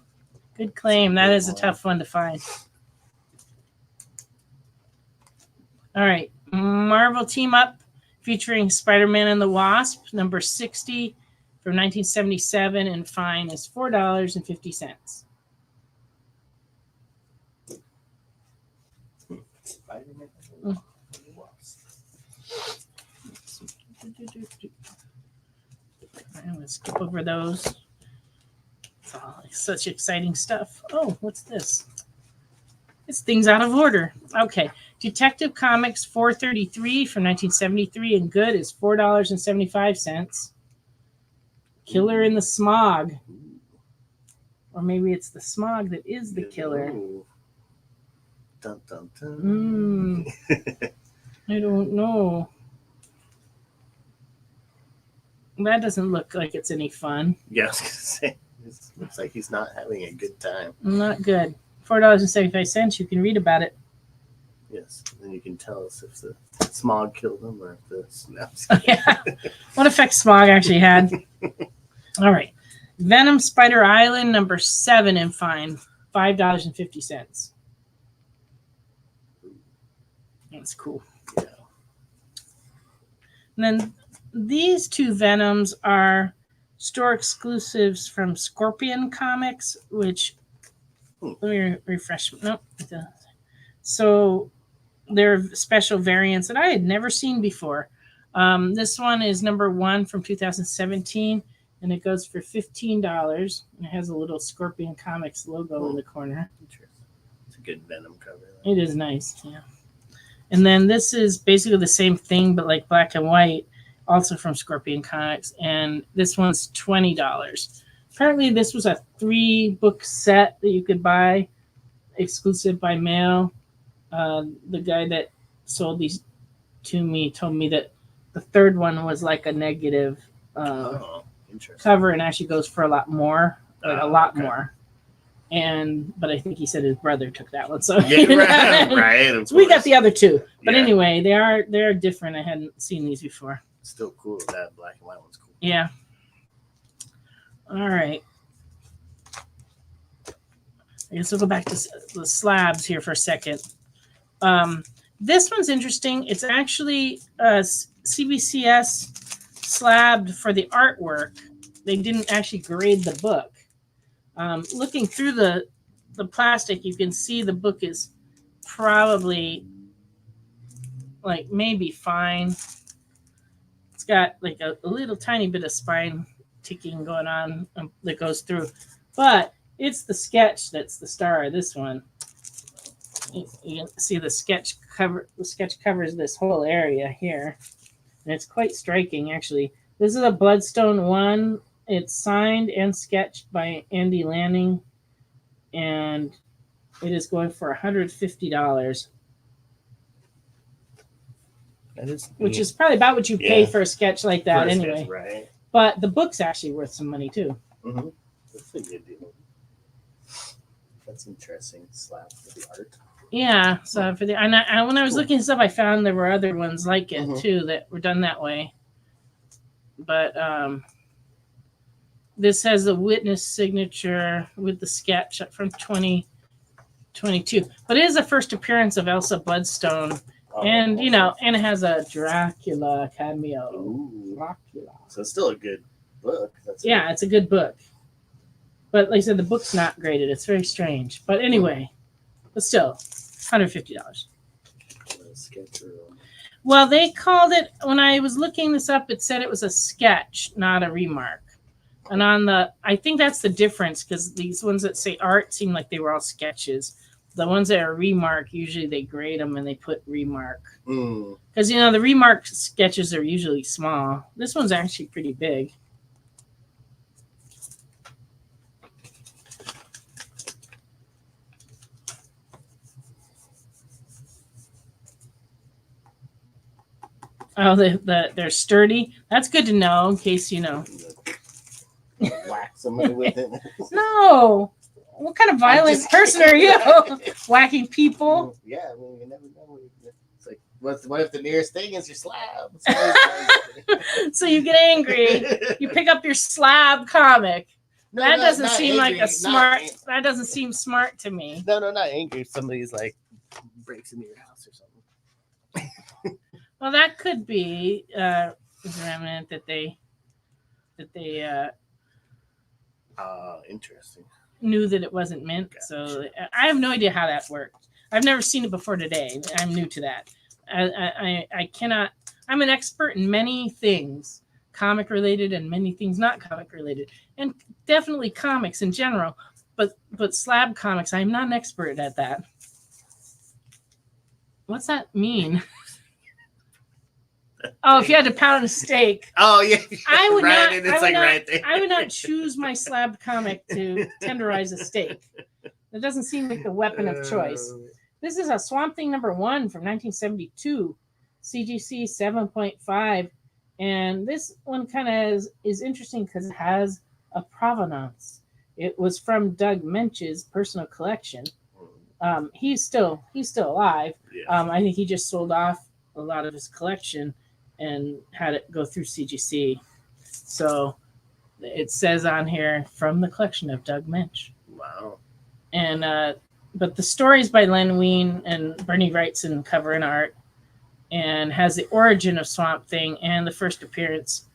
Good claim. That is a tough one to find. All right. Marvel Team Up featuring Spider-Man and the Wasp, number 60 from 1977, and fine is $4.50. Spider-Man. I'm going to skip over those. It's all such exciting stuff. Oh, what's this? It's things out of order. Okay. Detective Comics 433 from 1973 and good is $4.75. Killer in the Smog. Or maybe it's the smog that is the killer. Ooh. Dun, dun, dun. I don't know. That doesn't look like it's any fun. Yeah, I was going to say, it looks like he's not having a good time. Not good. $4.75. You can read about it. Yes, and then you can tell us if the smog killed him or if the snaps. Yeah. What effect smog actually had. All right. Venom Spider Island, number 7 and fine, $5.50. That's cool. Yeah. And then these two Venoms are store exclusives from Scorpion Comics, which let me refresh. Nope. So they're special variants that I had never seen before. This one is number 1 from 2017, and it goes for $15. And it has a little Scorpion Comics logo in the corner. It's a good Venom cover. It is nice, yeah. And then this is basically the same thing, but like black and white, also from Scorpion Comics. And this one's $20. Apparently, this was a 3-book set that you could buy, exclusive by mail. The guy that sold these to me told me that the third one was like a negative Interesting. cover and actually goes for a lot more, like a lot Okay. more. But I think he said his brother took that one. So Yeah, right. Of So we got course. the other two. But Yeah. anyway, they're different. I hadn't seen these before. Still cool. That black and white one's cool. Yeah. All right. I guess we'll go back to the slabs here for a second. This one's interesting. It's actually CBCS slabbed for the artwork. They didn't actually grade the book. Looking through the plastic, you can see the book is probably like maybe fine. It's got like a little tiny bit of spine ticking going on that goes through, but it's the sketch that's the star of this one. You can see the sketch cover. The sketch covers this whole area here, and it's quite striking actually. This is a Bloodstone 1. It's signed and sketched by Andy Lanning, and it is going for $150. Which is probably about what you pay for a sketch like that anyway. Right. But the book's actually worth some money too. Mm-hmm. That's a good deal. That's interesting. Slap for the art. Yeah. So for the when I was looking this up, I found there were other ones like it too that were done that way. But this has a witness signature with the sketch from 2022. But it is the first appearance of Elsa Bloodstone. And and it has a Dracula cameo. Ooh. Dracula. So it's still a good book. It's a good book. But like I said, the book's not graded. It's very strange. But anyway, but still, $150. Well, they called it, when I was looking this up, it said it was a sketch, not a remark. And I think that's the difference, because these ones that say art seem like they were all sketches. The ones that are remark, usually they grade them and they put remark. Because, the remark sketches are usually small. This one's actually pretty big. Oh, they're sturdy. That's good to know in case Whack somebody with it. No. What kind of violent person are you? Whacking people? Yeah, I mean, you never know. It's like, what if the nearest thing is your slab? So you get angry. You pick up your slab comic. No, that not doesn't seem angry, like a smart. That doesn't seem smart to me. No, not angry. If somebody's like breaks into your house or something. Well, that could be a remnant that they interesting. Knew that it wasn't mint. Gotcha. So I have no idea how that worked. I've never seen it before today. I'm new to that. I cannot. I'm an expert in many things, comic related, and many things not comic related, and definitely comics in general. But slab comics, I'm not an expert at that. What's that mean? Oh, if you had to pound a steak. Oh yeah, I would not. It's right there. I would not choose my slab comic to tenderize a steak. That doesn't seem like the weapon of choice. This is a Swamp Thing #1 from 1972, CGC 7.5, and this one kind of is interesting because it has a provenance. It was from Doug Mench's personal collection. He's still alive. Yeah. I think he just sold off a lot of his collection and had it go through CGC. So it says on here, from the collection of Doug Mench. Wow. And but the story is by Len Wein and Bernie Wrightson cover and art, and has the origin of Swamp Thing and the first appearance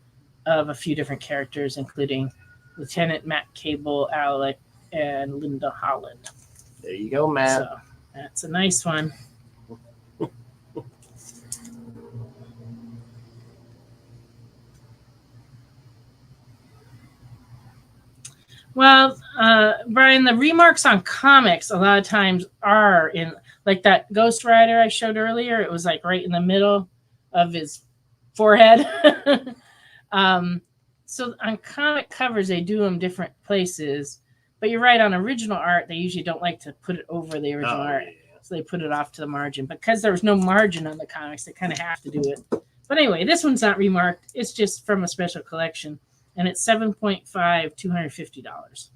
of a few different characters, including Lieutenant Matt Cable, Alec, and Linda Holland. There you go, Matt. So that's a nice one. Well, Brian, the remarks on comics a lot of times are in, like that Ghost Rider I showed earlier. It was like right in the middle of his forehead. So on comic covers, they do them different places. But you're right, on original art, they usually don't like to put it over the original art. Yeah. So they put it off to the margin. Because there was no margin on the comics, they kind of have to do it. But anyway, this one's not remarked. It's just from a special collection. and it's 7.5, $250.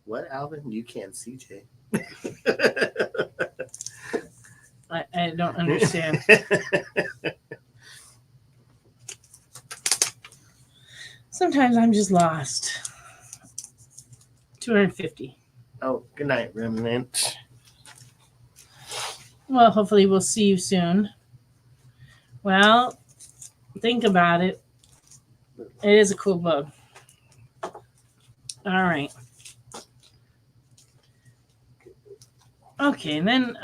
What, Alvin? You can't see Jay. I don't understand. Sometimes I'm just lost. 250. Oh, good night, Remnant. Well, hopefully we'll see you soon. Well, think about it. It is a cool book. All right. Okay, and then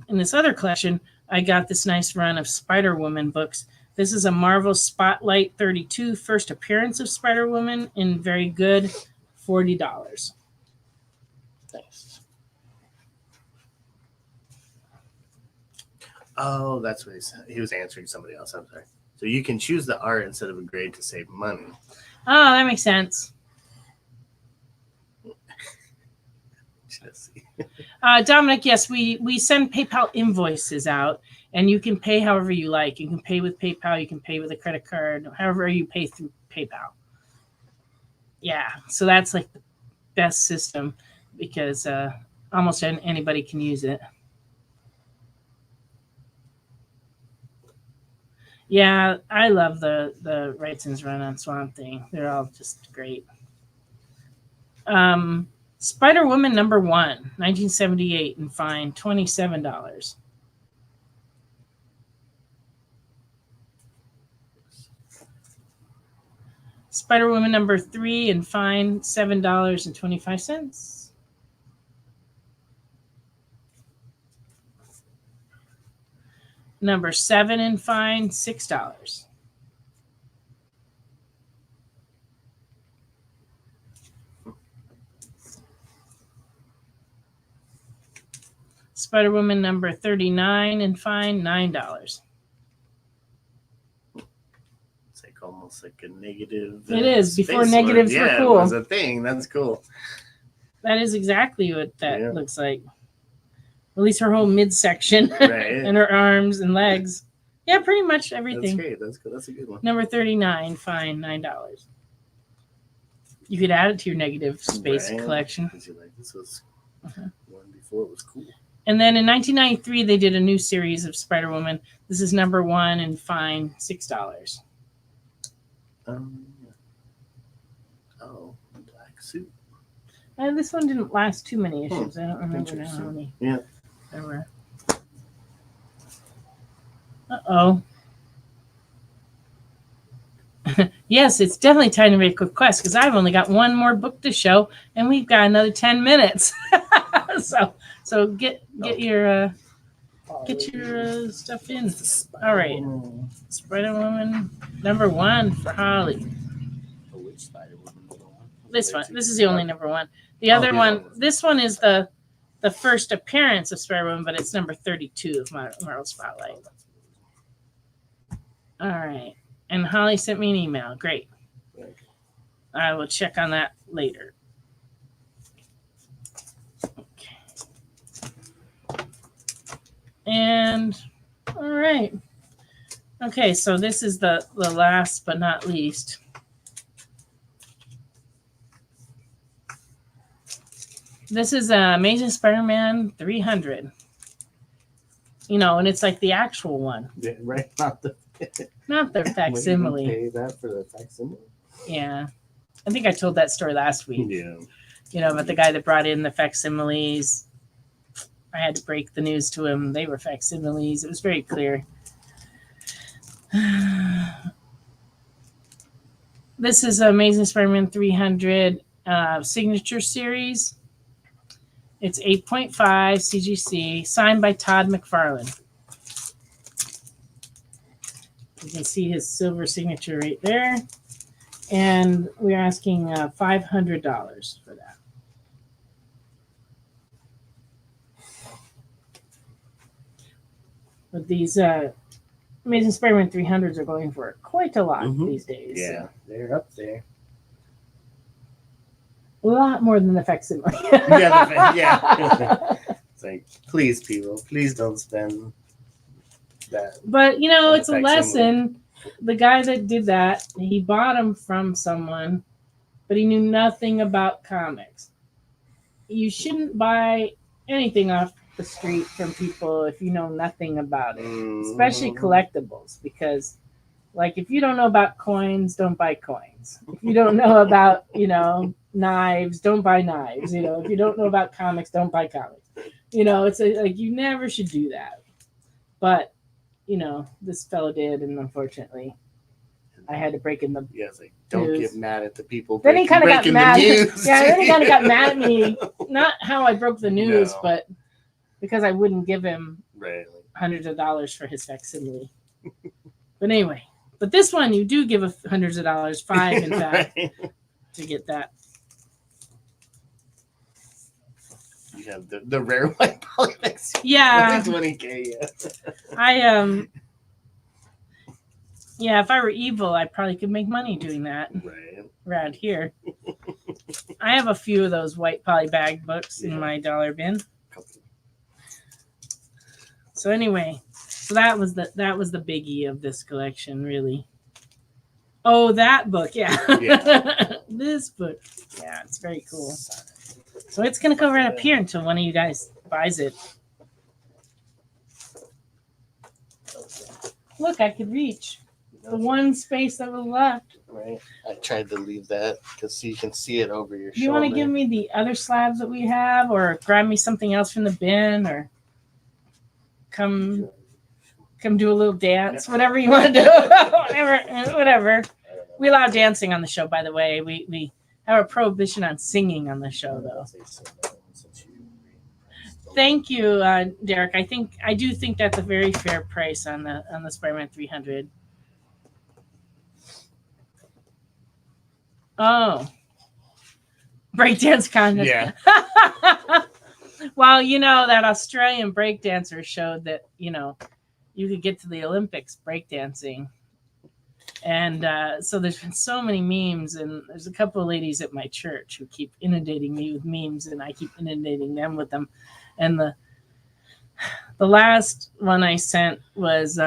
in this other collection, I got this nice run of Spider-Woman books. This is a Marvel Spotlight 32, first appearance of Spider-Woman in very good, $40. Nice. Oh, that's what he said. He was answering somebody else. I'm sorry. So you can choose the art instead of a grade to save money. Oh, that makes sense. Jesse. Dominic, yes, we send PayPal invoices out, and you can pay however you like. You can pay with PayPal, you can pay with a credit card, however you pay through PayPal. Yeah, so that's like the best system because almost anybody can use it. Yeah, I love the Wrightson's run on Swamp Thing. They're all just great. Spider-Woman #1, 1978, and fine, $27. Spider-Woman #3 and fine, $7.25. #7 and fine, $6. Spider-Woman #39 and fine, $9. It's like almost like a negative. It is, before space negatives word. were Yeah, cool. it was a thing. That's cool. That is exactly what that looks like. At least her whole midsection Right. and her arms and legs. Yeah, pretty much everything. That's great. That's good. That's a good one. #39, fine, $9. You could add it to your negative space collection. You're like, this was one before it was cool. And then in 1993, they did a new series of Spider-Woman. This is #1 and fine, $6. Oh, black suit. This one didn't last too many issues. I don't remember now how many. Yeah. There were. Uh-oh. Yes, it's definitely time to make a quick quest because I've only got one more book to show, and we've got another 10 minutes. so get your stuff in. All right, Spider-Woman #1 for Holly. Which Spider-Woman? This one. This is the only #1. The other one. This one is the first appearance of Spider-Woman, but it's #32 of Marvel Spotlight. All right. And Holly sent me an email. Great. I will check on that later. Okay. And all right. Okay, so this is the last but not least. This is Amazing Spider-Man 300. You know, and it's like the actual one. Yeah, right. Not the facsimile. Pay that for the facsimile? Yeah. I think I told that story last week. Yeah. You know, about the guy that brought in the facsimiles. I had to break the news to him. They were facsimiles. It was very clear. This is Amazing Spider-Man 300 signature series. It's 8.5 CGC, signed by Todd McFarlane. You can see his silver signature right there. And we're asking $500 for that. But these Amazing Spider-Man 300s are going for quite a lot these days. Yeah, so. they're up there. A lot more than the facsimile. Yeah. It's like, please, people, please don't spend that. But you know, it's a Affects him. lesson. The guy that did that, he bought them from someone, but he knew nothing about comics. You shouldn't buy anything off the street from people if you know nothing about it, especially collectibles, because like if you don't know about coins, don't buy coins. If you don't know about, you know, knives, don't buy knives. You know, if you don't know about comics, don't buy comics. You know, it's like you never should do that. But you know, this fellow did, and unfortunately, I had to break in the. Yeah, it's like, don't news. get mad at the people. Then he kind of got breaking mad. The news. Yeah, then he kind of got mad at me. Not how I broke the news, No. but because I wouldn't give him Right. hundreds of dollars for his facsimile. But anyway, but this one you do give hundreds of dollars, 5 in fact, Right. to get that. You have the rare white polymex. Yeah. 20K. I yeah, if I were evil, I probably could make money doing that Right. around here. I have a few of those white poly bag books in my dollar bin. So anyway, so that was the biggie of this collection, really. Oh, that book, yeah. This book, yeah, it's very cool. So it's gonna go right up here until one of you guys buys it. Look, I could reach the one space that was left. Right. I tried to leave that because you can see it over your Do you shoulder. want to give me the other slabs that we have, or grab me something else from the bin, or come do a little dance, whatever you want to do. whatever. We allow dancing on the show, by the way. We have a prohibition on singing on the show, though. Thank you, Derek. I do think that's a very fair price on the Spider-Man 300. Oh, breakdance contest. Yeah. Well, you know, that Australian breakdancer showed that, you know, you could get to the Olympics breakdancing. And so there's been so many memes, and there's a couple of ladies at my church who keep inundating me with memes, and I keep inundating them with them. And the last one I sent was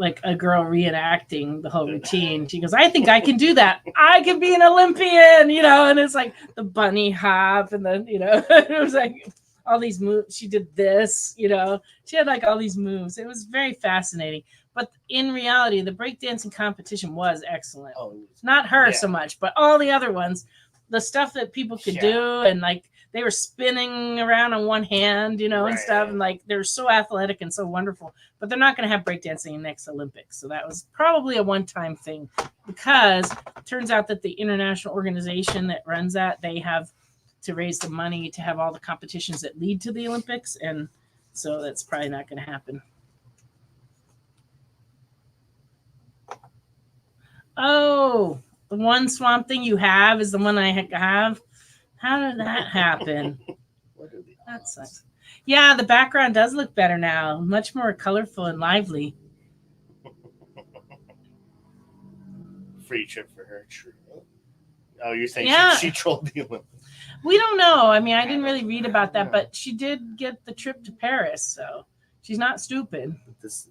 like a girl reenacting the whole routine. She goes, I think I can do that. I can be an Olympian, you know, and it's like the bunny hop and the, you know, it was like all these moves. She did this, you know, she had like all these moves. It was very fascinating. But in reality, the breakdancing competition was excellent. Not her so much, but all the other ones, the stuff that people could do, and like they were spinning around on one hand, you know, and stuff, and like they're so athletic and so wonderful. But they're not going to have breakdancing in next Olympics, so that was probably a one-time thing, because it turns out that the international organization that runs that, they have to raise the money to have all the competitions that lead to the Olympics, and so that's probably not going to happen. Oh, the one Swamp Thing you have is the one I have. How did that happen? That sucks. Yeah, the background does look better now. Much more colorful and lively. Free trip for her. True. Oh, you're saying she trolled the Olympics? We don't know. I mean, I didn't really read about that, but she did get the trip to Paris, so she's not stupid.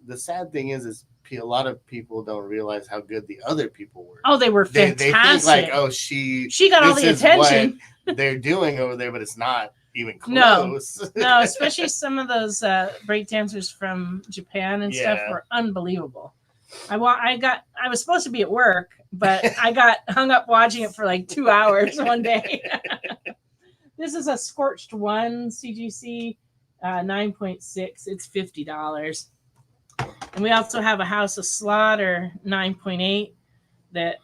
The sad thing is a lot of people don't realize how good the other people were. Oh, they were fantastic. They think like, oh, she got all the attention. What they're doing over there, but it's not even close. No, especially some of those breakdancers from Japan and stuff were unbelievable. I was supposed to be at work, but I got hung up watching it for like 2 hours one day. This is a Scorched 1 CGC 9.6. It's $50. And we also have a House of Slaughter 9.8 that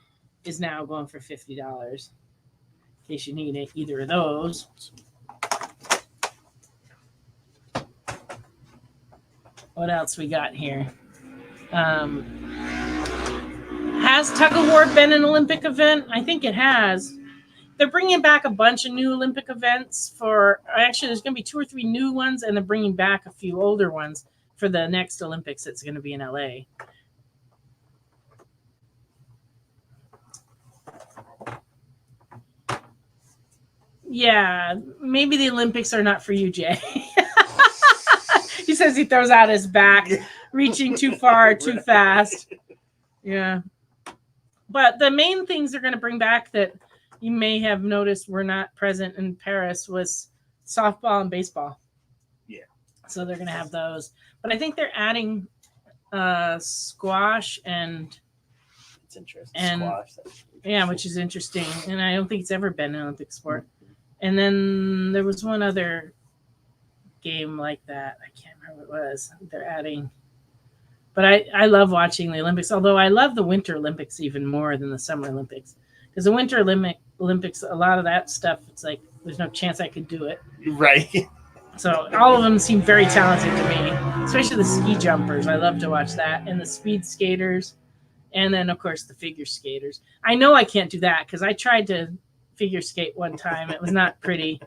is now going for $50. In case you need either of those. What else we got here? Has Tug of War been an Olympic event? I think it has. They're bringing back a bunch of new Olympic events actually there's going to be 2 or 3 new ones, and they're bringing back a few older ones for the next Olympics that's going to be in LA. Yeah, maybe the Olympics are not for you, Jay. He says he throws out his back, reaching too far, too fast. Yeah. But the main things they're going to bring back that you may have noticed were not present in Paris was softball and baseball. Yeah. So they're going to have those. But I think they're adding squash and... It's interesting. And, Squash. yeah, which is interesting. And I don't think it's ever been an Olympic sport. And then there was one other game like that. I can't remember what it was. They're adding. But I love watching the Olympics, although I love the Winter Olympics even more than the Summer Olympics. Because the Winter Olympics, a lot of that stuff, it's like there's no chance I could do it. Right. So all of them seem very talented to me, especially the ski jumpers. I love to watch that. And the speed skaters. And then, of course, the figure skaters. I know I can't do that because I tried to figure skate one time. It was not pretty.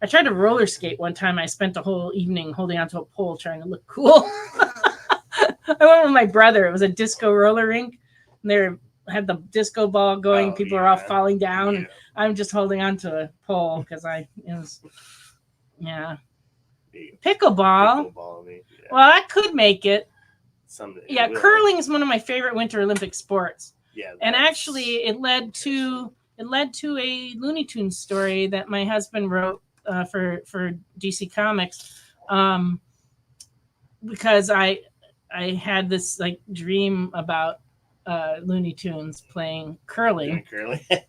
I tried to roller skate one time. I spent the whole evening holding onto a pole trying to look cool. I went with my brother. It was a disco roller rink. And they had the disco ball going. People were all falling down. Yeah. And I'm just holding onto a pole because yeah. Pickleball. Well, I could make it. Someday. Yeah, curling is one of my favorite Winter Olympic sports. Yeah. And actually it led to a Looney Tunes story that my husband wrote for DC Comics. Because I had this like dream about Looney Tunes playing curling.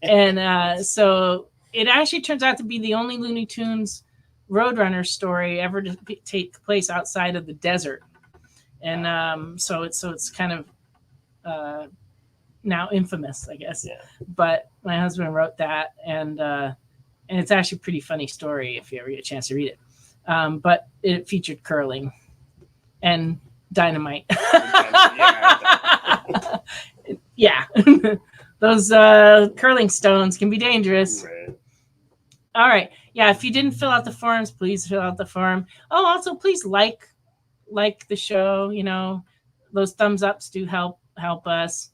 And so it actually turns out to be the only Looney Tunes Roadrunner story ever to take place outside of the desert. And so it's kind of now infamous, I guess. Yeah. But my husband wrote that, and it's actually a pretty funny story if you ever get a chance to read it. But it featured curling and dynamite. Yeah. Those curling stones can be dangerous. Right. All right. Yeah, if you didn't fill out the forms, please fill out the form. Oh, also, please like the show. You know, those thumbs ups do help us.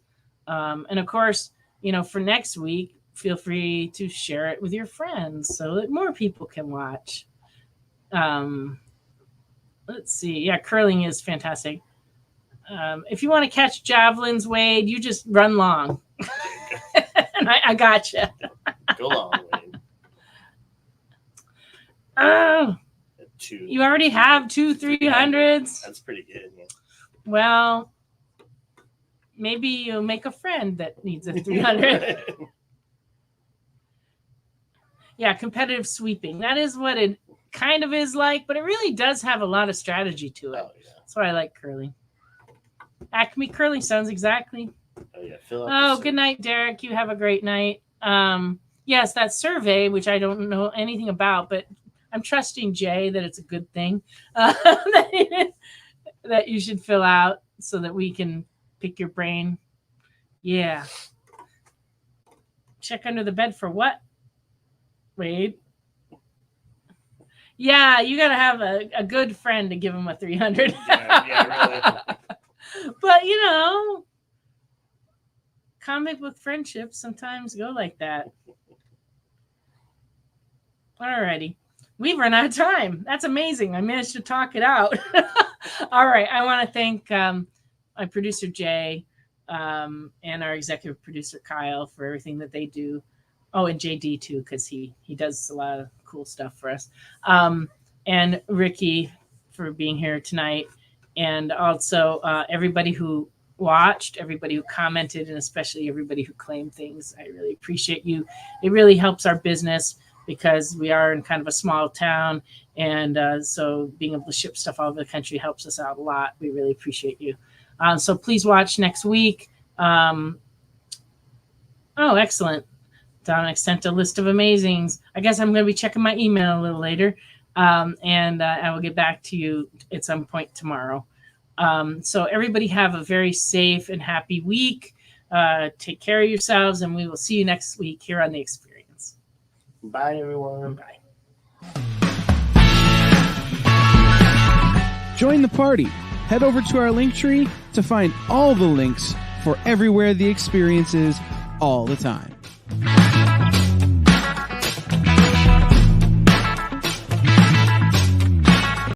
And of course, you know, for next week, feel free to share it with your friends so that more people can watch. Let's see. Yeah, curling is fantastic. If you want to catch javelins, Wade, you just run long. And I got you. Go long, Wade. Oh, you already have 2 300s. That's pretty good. Yeah. Well, maybe you'll make a friend that needs a 300. Yeah, competitive sweeping. That is what it kind of is like, but it really does have a lot of strategy to it. Oh, yeah. That's why I like curling. Acme Curling sounds exactly. Oh, yeah. Good night, Derek. You have a great night. Yes, that survey, which I don't know anything about, but I'm trusting Jay that it's a good thing that you should fill out so that we can pick your brain. Yeah. Check under the bed for what? Wade? Yeah, you got to have a good friend to give him a 300. Yeah, really. But, you know, comic book friendships sometimes go like that. Alrighty. We've run out of time. That's amazing. I managed to talk it out. All right. I want to thank my producer, Jay, and our executive producer, Kyle, for everything that they do. Oh, and JD, too, because he does a lot of cool stuff for us. And Ricky for being here tonight. And also everybody who watched, everybody who commented, and especially everybody who claimed things. I really appreciate you. It really helps our business, because we are in kind of a small town. And so being able to ship stuff all over the country helps us out a lot. We really appreciate you. So please watch next week. Oh, excellent. Dominic sent a list of amazings. I guess I'm going to be checking my email a little later. And I will get back to you at some point tomorrow. So everybody have a very safe and happy week. Take care of yourselves, and we will see you next week here on The Experience. Bye, everyone. Bye. Join the party. Head over to our Linktree to find all the links for everywhere The Experience is all the time.